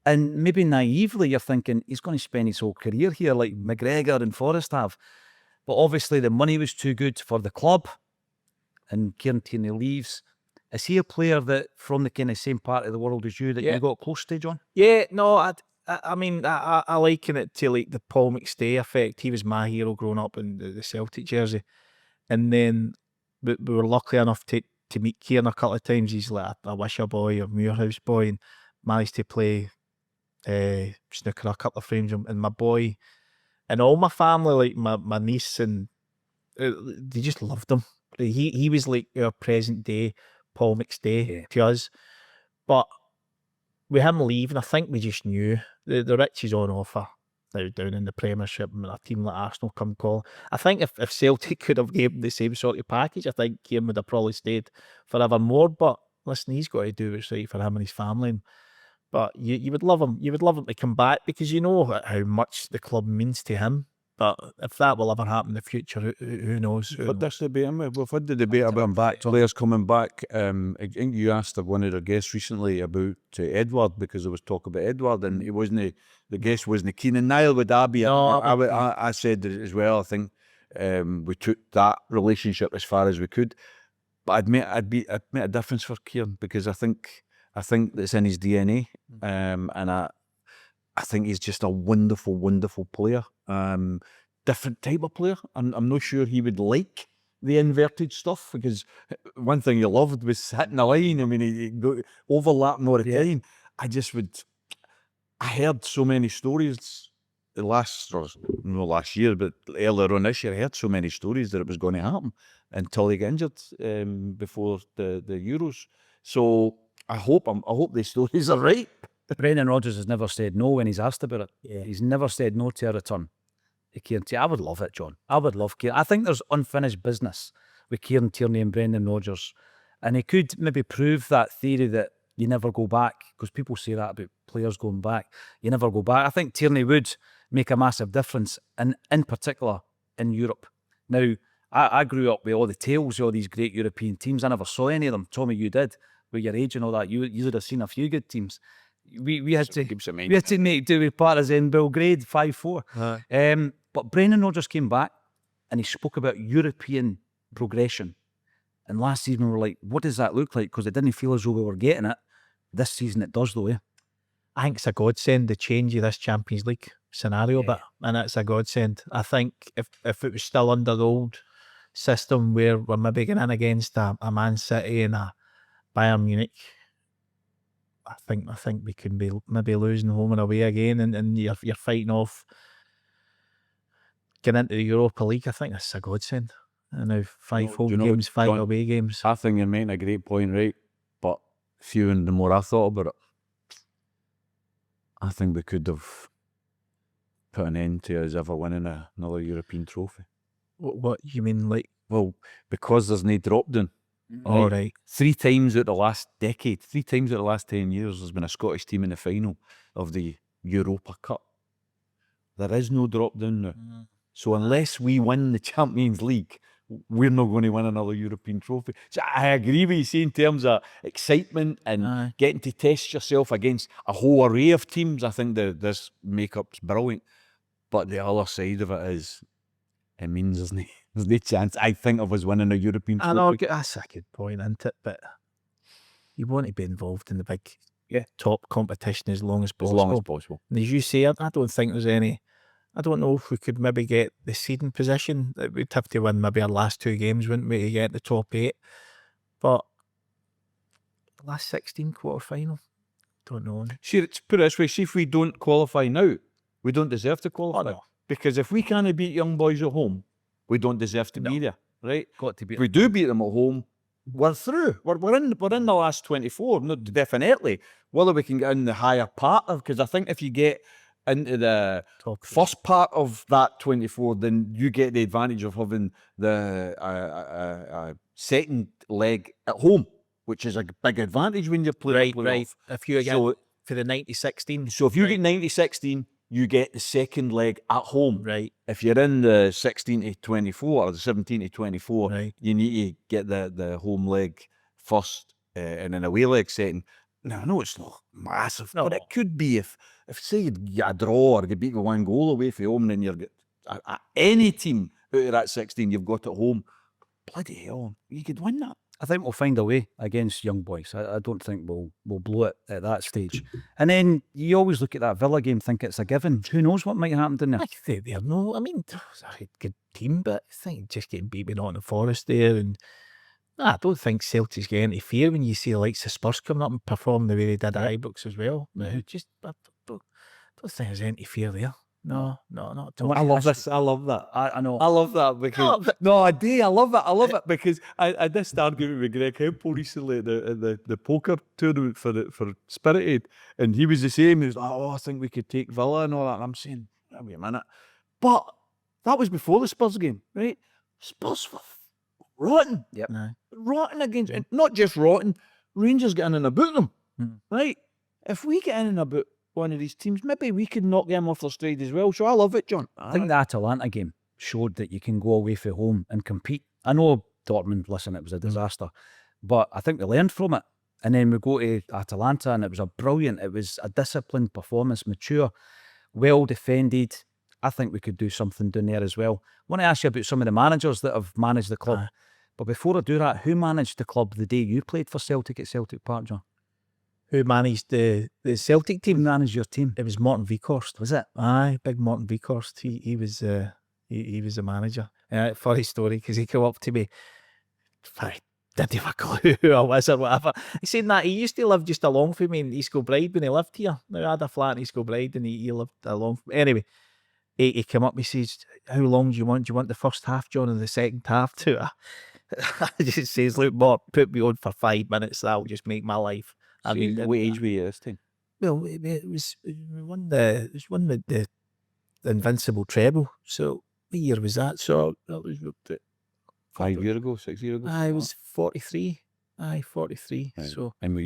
And maybe naively you're thinking, he's going to spend his whole career here like McGregor and Forrest have. But obviously the money was too good for the club, and Kieran Tierney leaves. Is he a player that from the kind of same part of the world as you that you got close to, John? Yeah, no, I mean, I liken it to like the Paul McStay effect. He was my hero growing up in the Celtic jersey. And then we were lucky enough to meet Kieran a couple of times. He's like a Wishaw boy or Muirhouse boy, and managed to play snooker a couple of frames. And my boy and all my family, like my niece, and they just loved him. He was like our present day Paul McStay to us. But with him leaving, I think we just knew the riches on offer now down in the Premiership, and a team like Arsenal come call. I think if Celtic could have given the same sort of package, I think Kieran would have probably stayed forevermore. But listen, he's got to do what's right for him and his family. But you would love him. You would love him to come back because you know how much the club means to him. But if that will ever happen in the future, who knows? But this debate, we've had the debate about players coming back. I think you asked one of the guests recently about Edward, because there was talk about Edward, and he wasn't. The guest wasn't keen. And Niall, would that be? No, I said as well. I think we took that relationship as far as we could. But I'd make a difference for Kieran, because I think that's in his DNA, and I think he's just a wonderful, wonderful player. Different type of player. I'm not sure he would like the inverted stuff, because one thing he loved was hitting the line. I mean, he'd go overlapping all the time. I heard so many stories last year, but earlier on this year, I heard so many stories that it was going to happen until he got injured before the Euros. So I hope these stories are right. Brendan Rodgers has never said no when he's asked about it. Yeah. He's never said no to a return to Kieran Tierney. I would love it, John. I would love Kieran. I think there's unfinished business with Kieran Tierney and Brendan Rodgers. And he could maybe prove that theory that you never go back, because people say that about players going back. You never go back. I think Tierney would make a massive difference, and in particular in Europe. Now, I grew up with all the tales of all these great European teams. I never saw any of them. Tommy, you did. With your age and all that, you would have seen a few good teams. We had to make do with Partizan Belgrade 5-4. But Brendan Rodgers came back and he spoke about European progression. And last season we were like, what does that look like? Because it didn't feel as though we were getting it. This season it does though, I think it's a godsend, the change of this Champions League scenario, but and it's a godsend. I think if it was still under the old system where we're maybe getting in against a Man City and a Bayern Munich, I think we could be maybe losing home and away again, and you're fighting off getting into the Europa League. I think that's a godsend. And now 5 home games, 5 away games. I think you're making a great point, right? But few, the more I thought about it, I think we could have put an end to us ever winning another European trophy. What you mean, like? Well, because there's no drop down. All right. 3 times out the last decade, 3 times out the last 10 years, there's been a Scottish team in the final of the Europa Cup. There is no drop down now. So unless we win the Champions League, we're not going to win another European trophy. So I agree with you see, in terms of excitement and getting to test yourself against a whole array of teams. I think this makeup's brilliant. But the other side of it is, it means there's no chance, I think, of us winning a European trophy. I know, that's a good point, isn't it? But you want to be involved in the big top competition as long as possible. As long as possible. And as you say, I don't think there's any... I don't know if we could maybe get the seeding position. We'd have to win maybe our last 2 games, wouldn't we, to get the top 8. But the last 16 quarter-final, don't know. See, it's put it this way, see if we don't qualify now, we don't deserve to qualify. no. Because if we can't beat Young Boys at home, we don't deserve to be there, right? Got to beat If we do beat them at home, we're through. We're in the last 24, no, definitely. Whether we can get in the higher part of, because I think if you get into the first part of that 24, then you get the advantage of having the second leg at home, which is a big advantage when you're playing. Right. If you get for the 90-16. So if you get 90-16, you get the second leg at home. Right. If you're in the 16-24 or the 17-24, Right. you need to get the home leg first and an away leg setting. Now, I know it's not massive, but it could be if say you get a draw or you beat with 1 goal away from home, and then you're any team out of that 16 you've got at home, bloody hell, you could win that. I think we'll find a way against Young Boys. I don't think we'll blow it at that stage. And then you always look at that Villa game, think it's a given. Who knows what might happen in there? I think they're no. I mean, it's a good team, but I think just getting beat by Nottingham Forest there, and I don't think Celtic's getting any fear when you see the likes of Spurs coming up and performing the way they did at Ibrox as well. Just I don't think there's any fear there. No, not at all. I love this. I love that. I know. I love that because I do. I love it. I love it because I did start argument with Greg Hempel recently at the poker tournament for Spirited, and he was the same. He was like, "Oh, I think we could take Villa and all that." And I'm saying, "Wait a minute," but that was before the Spurs game, right? Spurs were rotten. Yep. Rotten against, and not just rotten. Rangers getting in about them, right? If we get in and about one of these teams, maybe we could knock them off their stride as well. So I love it, John. I think the Atalanta game showed that you can go away from home and compete. I know Dortmund, listen, it was a disaster, but I think we learned from it. And then we go to Atalanta and it was it was a disciplined performance, mature, well defended. I think we could do something down there as well. I want to ask you about some of the managers that have managed the club. But before I do that, who managed the club the day you played for Celtic at Celtic Park, John? Who managed the Celtic team? Who managed your team? It was Morton Vikhorst. Was it? Aye, big Morton Vikhorst. He was the manager. Funny story, because he came up to me. I didn't have a clue who I was or whatever. He said that he used to live just along from me in East Kilbride when he lived here. Now I had a flat in East Kilbride and he lived along from me. Anyway, he came up and he says, "How long do you want? Do you want the first half, John, and the second half too?" I just says, "Look, Mort, put me on for 5 minutes. That'll just make my life." I mean, what age were you this time? Well, it was we won with the Invincible treble. So what year was that? So that was 5 years ago, 6 years ago. I was 43. 43. Right. So and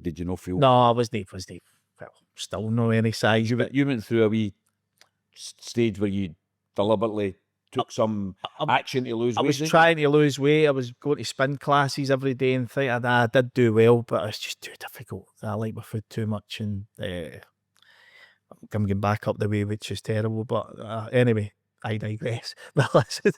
did you not feel? no, I wasn't. Well, still no any size. You went through a wee stage where you deliberately took some action to lose weight. I was trying to lose weight. I was going to spin classes every day and think I did do well, but it's just too difficult. I like my food too much, and I'm getting back up the way, which is terrible. But anyway, I digress. But listen,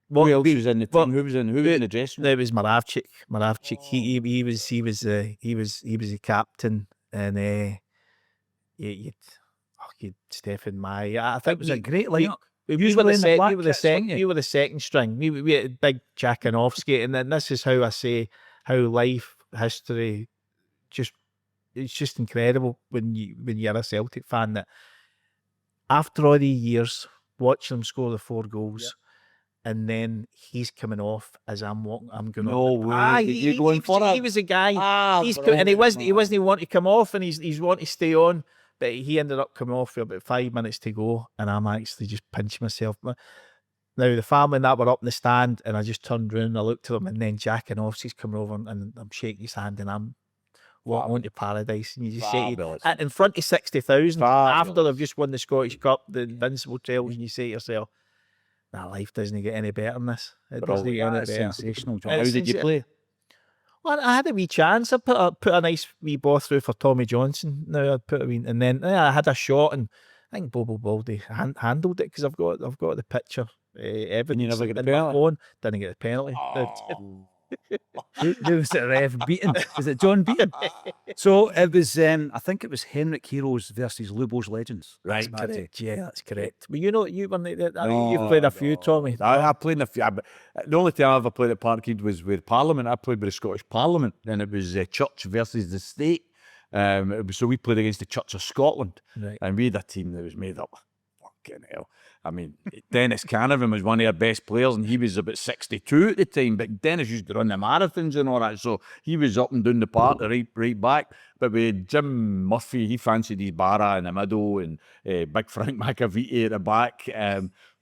who else was in the team? Who was in the dressing room? There was Moravchik. Moravchik. He was the captain, and you'd Stefan May. I think It was a great lineup. You were the second string. We had big Jakanovsky, and then this is how I say how life history it's just incredible when you're a Celtic fan, that after all these years watching him score the 4 goals, and then he's coming off as I'm walking. I'm going. No way! You're going for it. He was a guy. And he wasn't want to come off, and he's wanting to stay on. But he ended up coming off for about 5 minutes to go, and I'm actually just pinching myself. Now, the family and that were up in the stand, and I just turned round and I looked at them, and then Jackanovski's coming over, and I'm shaking his hand, and I'm walking on to paradise. And you just say, Fabulous. in front of 60,000, after Fabulous. they've just won the Scottish Cup, the Invincible Trails, and you say to yourself, nah, life doesn't get any better than this. It doesn't get any That's better. sensational, John. It's How did you sensa- play? Well, I had a wee chance. I put a nice wee ball through for Tommy Johnson. Now I put a wee, and then I had a shot, and I think Bobo Baldy handled it because I've got the picture. Evidence never get the in my penalty? phone. Didn't get the penalty. Who was the ref beaten? Was it John Beaton? So it was, I think it was Henrik Heroes versus Lubo's Legends. Right. That day. Correct. Yeah, that's correct. But you were No, you've played a few, Tommy. I played in a few. The only time I ever played at Parkhead was with Parliament. I played with the Scottish Parliament, and it was Church versus the State. So we played against the Church of Scotland, Right. and we had a team that was made up. Fucking hell. I mean, Dennis Canavan was one of our best players, and he was about 62 at the time. But Dennis used to run the marathons and all that, so he was up and down the park, right back. But with Jim Murphy, he fancied his Barra in the middle, and Big Frank McAvity at the back.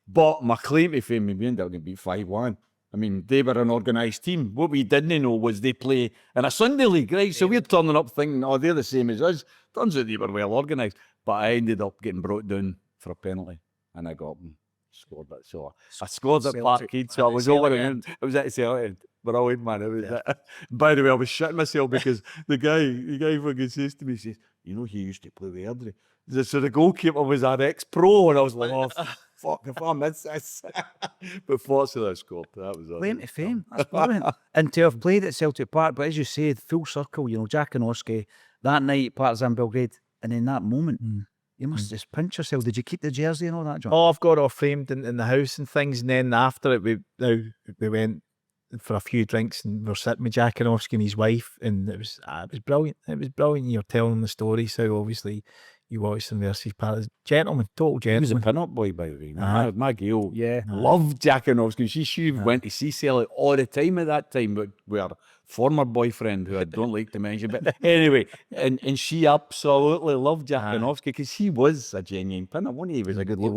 But my claim to fame, we ended up getting beat 5-1. I mean, they were an organised team. What we didn't know was they play in a Sunday league, right? So we're turning up thinking, oh, they're the same as us. Turns out they were well organised. But I ended up getting brought down for a penalty, and I got up and scored it. So I scored at Celtic. Parkhead, so I was over the end. It was at Celtic. Brilliant, man. It was By the way, I was shitting myself because the guy fucking says to me, he says, you know, he used to play with Airdrie. So the goalkeeper was our ex-pro, and I was like, oh, fuck, if I miss this. But fortunately, I scored. That was Claim to fame. That's brilliant. And to have played at Celtic Park, but as you said, full circle, you know, Jackanovski, that night at Partizan Belgrade, and in that moment, you must just pinch yourself. Did you keep the jersey and all that, John? Oh, I've got it all framed in the house and things. And then after it, we went for a few drinks, and we're sitting with Jackanovski and his wife, and it was brilliant. It was brilliant. You're telling the story, so obviously you watched them versus Paris. Gentleman, total He was a gentleman. pin-up boy, by the way. My girl Yeah. loved Jackanovski. She went to see Celtic all the time at that time, but with her former boyfriend, who I don't like to mention. But anyway, and she absolutely loved Jackanovski because he was a genuine pin-up, wasn't he? He was a good It look.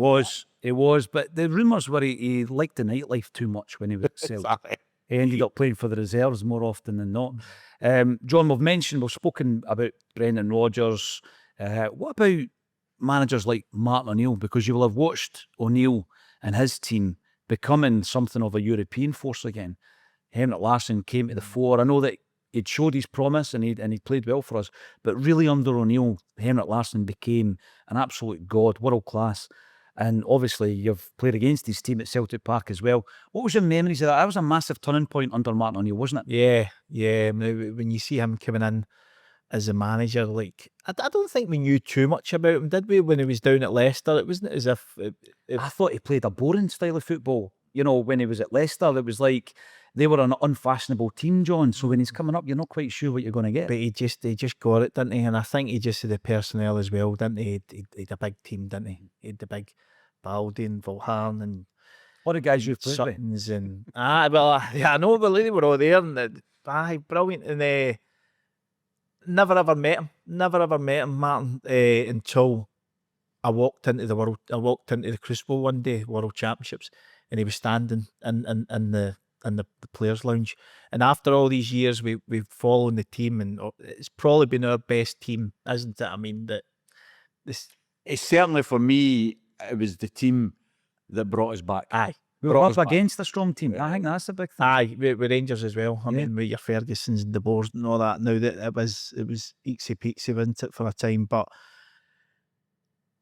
was, but the rumours were he liked the nightlife too much when he was at Celtic. Exactly. He ended up playing for the reserves more often than not. John, we've spoken about Brendan Rodgers. What about managers like Martin O'Neill? Because you will have watched O'Neill and his team becoming something of a European force again. Henrik Larsson came to the fore. I know that he'd showed his promise and he'd played well for us, but really under O'Neill, Henrik Larsson became an absolute god, world class. And obviously, you've played against his team at Celtic Park as well. What was your memories of that? That was a massive turning point under Martin O'Neill, wasn't it? Yeah. Now, when you see him coming in as a manager, like I don't think we knew too much about him, did we? When he was down at Leicester, it wasn't as if I thought he played a boring style of football. You know, when he was at Leicester, it was like they were an unfashionable team, John. So when he's coming up, you're not quite sure what you're going to get. But he just got it, didn't he? And I think he just had the personnel as well, didn't he? He had a big team, didn't he? He had the big Baldy and Volhan and What the guys you've played with? Suttons and I know, but they were all there and brilliant. And never ever met him, Martin, until I walked into the Crucible one day, World Championships, and he was standing in the players' lounge. And after all these years, we've followed the team, and it's probably been our best team, isn't it? I mean, It's certainly for me, it was the team that brought us back. aye, We were up against a strong team. I think that's a big thing. with Rangers as well. I mean, with your Fergusons and the Boers and all that. Now that it was eeksy peeksy, wasn't it, for a time? But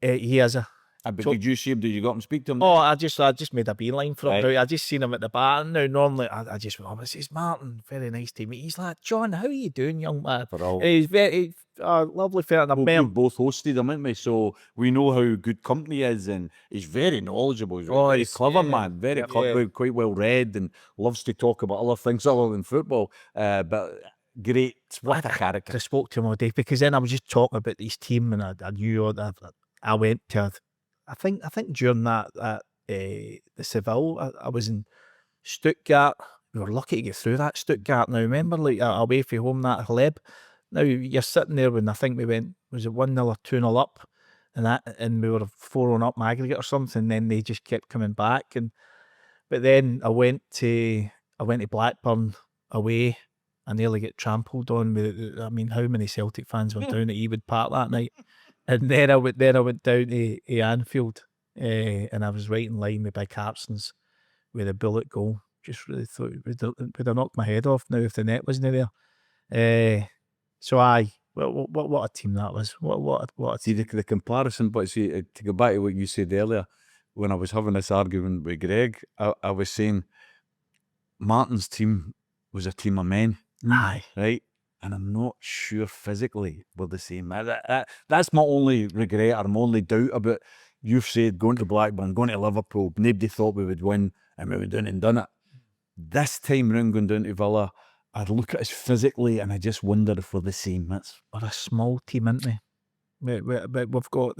he has a. But So- did you see him? Did you go up and speak to him? Oh, I just made a beeline for him. Right. I just seen him at the bar. Now, normally, I just went, this is Martin. Very nice to meet. He's like, John, how are you doing, young man? For all. And he's very lovely fella. And I've met We him. both hosted him, haven't we? So we know how good company is, and he's very knowledgeable. He's very clever, man. Very clever, quite well read, and loves to talk about other things other than football. But great, what a character. I spoke to him all day because then I was just talking about his team, and I knew all that. I went to, I think during that the Seville, I was in Stuttgart. We were lucky to get through that Stuttgart. Now remember, like away from home, that Haleb. Now you're sitting there when I think we went, was it 1-0 or 2-0 up, and we were 4-1 up aggregate or something. And then they just kept coming back, and But then I went to Blackburn away. I nearly get trampled on with. I mean, how many Celtic fans were down at Ewood Park that night? And then I went down to Anfield, and I was right in line with Big Hartson's with a bullet goal. Just really thought would have knocked my head off now if the net wasn't there. So what a team that was. What a See, team. the comparison, but see, to go back to what you said earlier, when I was having this argument with Greg, I was saying Martin's team was a team of men. Aye. Right? And I'm not sure physically we're the same. That's my only regret or my only doubt about, you've said, going to Blackburn, going to Liverpool, nobody thought we would win, and we went down and done it. This time round going down to Villa, I look at us physically and I just wonder if we're the same. We're a small team, aren't we? We've got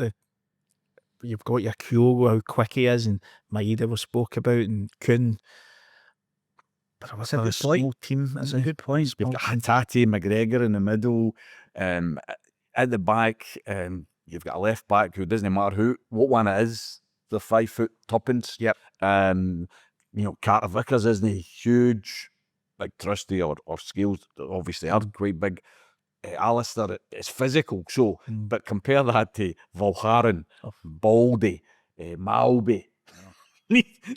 you've got your Kyogo, how quick he is, and Maeda was spoke about, and Kuhn. But it was a small team. That's a good point. You've got Hatate, McGregor in the middle, at the back, you've got a left back who doesn't matter what one it is, they're 5 foot tuppence. Yep. Carter Vickers isn't he huge, like Trusty or Scales, obviously are quite big. Alistair is physical, so but compare that to Valharan, Baldy, Malby.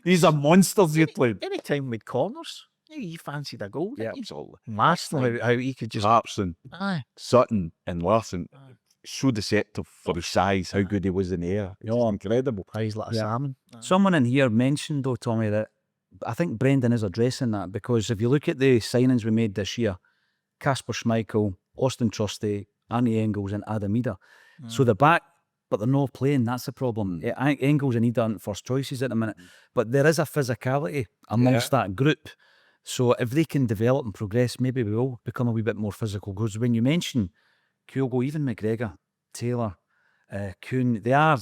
These are monsters you're playing. Anytime with corners, you fancied a goal. Yeah, absolutely. Lastly, how he could just Harpson, aye. Sutton and Larson, so deceptive for his size, how good he was in the air. Incredible. He's like a salmon. Someone in here mentioned, though, Tommy, that I think Brendan is addressing that, because if you look at the signings we made this year, Kasper Schmeichel, Austin Trusty, Arnie Engels and Adam Ida. So the back, but they're not playing, that's the problem. I think Engels and Ida aren't first choices at the minute, but there is a physicality amongst that group. So if they can develop and progress, maybe we will become a wee bit more physical. Because when you mention Kyogo, even McGregor, Taylor, Kuhn, they are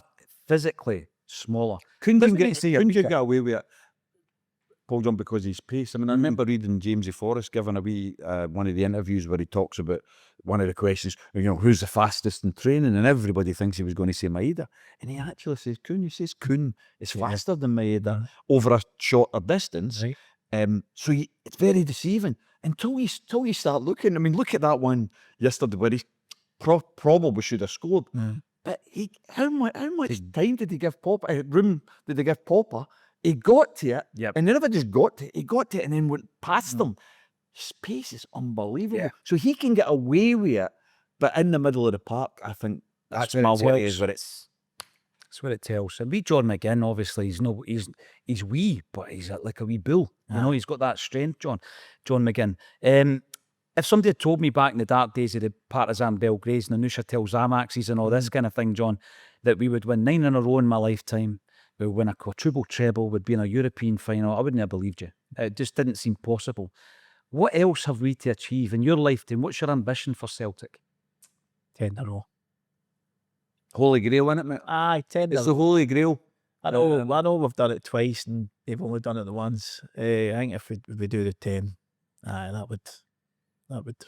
physically smaller. Couldn't you get away with it, Paul John, because of his pace? I mean, I remember reading Jamesy Forrest giving a wee one of the interviews where he talks about one of the questions, who's the fastest in training, and everybody thinks he was going to say Maeda, and he actually says Kuhn. He says Kuhn is faster than Maeda over a shorter distance. Right. So it's very deceiving until you start looking. I mean, look at that one yesterday where he probably should have scored. But how much time did he give Popper? Room did he give Popper? He got to it, and he never just got to it. He got to it and then went past them. His pace is unbelievable. Yeah. So he can get away with it, but in the middle of the park, I think that's my way is where it's. That's where it tells. And John McGinn, obviously, he's wee, but he's like a wee bull. He's got that strength, John McGinn. If somebody had told me back in the dark days of the Partizan Belgrades and the Neuchâtel Xamaxes and all this kind of thing, John, that we would win 9 in a row in my lifetime, we would win a quadruple treble, would be in a European final, I wouldn't have believed you. It just didn't seem possible. What else have we to achieve in your lifetime? What's your ambition for Celtic? 10 in a row. Holy Grail, isn't it, mate? Aye, 10 in a row. It's the Holy Grail. I know we've done it twice and they've only done it the once. I think if we do the 10, that would.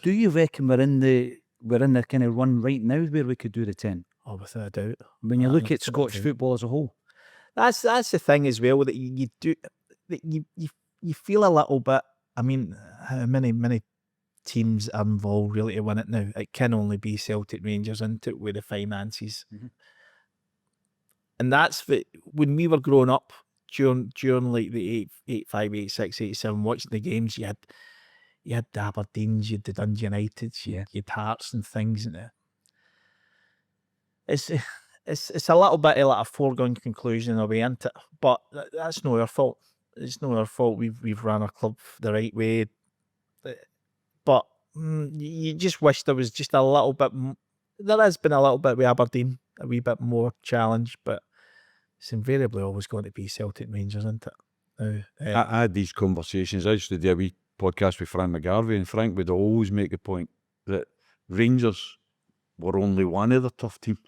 Do you reckon we're in the kind of run right now where we could do the 10? Oh, without a doubt. When you look at Scottish football as a whole, that's the thing as well, that you do, that you feel a little bit. I mean, how many teams are involved really to win it now? It can only be Celtic, Rangers, into it with the finances. And that's when we were growing up during like the 85, 86, 87, watching the games, you had the Aberdeens, you had the Dundee Uniteds, you had Hearts and things. And it's a little bit of like a foregone conclusion in a way, isn't it? But that's not our fault. It's not our fault. We've run our club the right way. But you just wish there was just a little bit. There has been a little bit with Aberdeen, a wee bit more challenge, but it's invariably always going to be Celtic Rangers, isn't it? I had these conversations. I used to do a wee podcast with Frank McGarvey, and Frank would always make the point that Rangers were only one of the tough teams.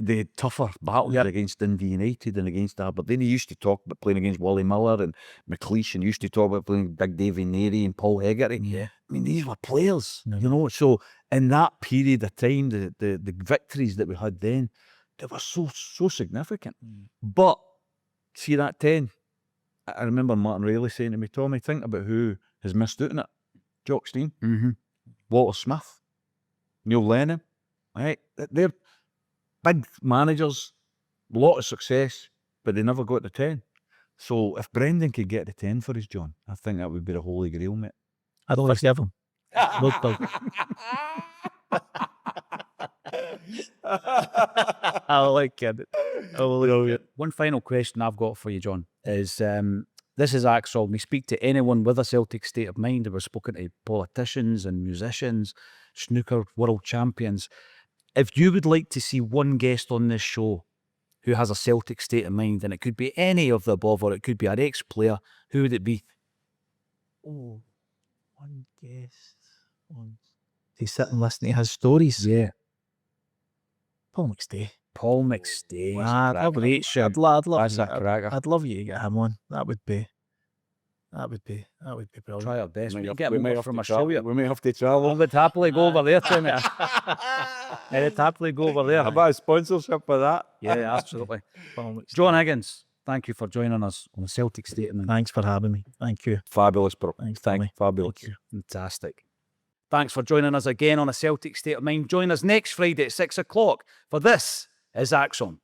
The tougher battles against Dundee United and against Aberdeen. He used to talk about playing against Wally Miller and McLeish, and used to talk about playing Big Davy Neary and Paul Hegarty. I mean, these were players, So in that period of time, the victories that we had then, they were so significant. But see that 10, I remember Martin Rayleigh saying to me, Tommy, think about who has missed out on it. Jock Stein, Mm-hmm. Walter Smith, Neil Lennon, right? They're big managers, a lot of success, but they never got to 10. So if Brendan could get to 10 for us, John, I think that would be the holy grail, mate. I don't deserve him. Look, I like it. One final question I've got for you, John, is this is Acsom. We speak to anyone with a Celtic state of mind. We've spoken to politicians and musicians, snooker world champions. If you would like to see one guest on this show who has a Celtic state of mind, and it could be any of the above, or it could be an ex-player, who would it be? Oh, one guest. He sit and listen to his stories. Yeah. Paul McStay. Paul McStay. That would be Sure. I'd love That's a I'd cracker. love you to get him on. That would be brilliant. Try our best. We We might get have- we him might over have from to Australia. travel. We may have to I travel. would happily go over there, Timmy. I would happily go over there. How about a sponsorship for that? Yeah, absolutely. Paul McStay. John Higgins, thank you for joining us on the Celtic State of Mind. Thanks for having me. Thank you. Fabulous, bro. Thanks, Tommy. Fabulous. Thank you. Fantastic. Thanks for joining us again on a Celtic State of Mind. Join us next Friday at 6 o'clock for This is Acsom.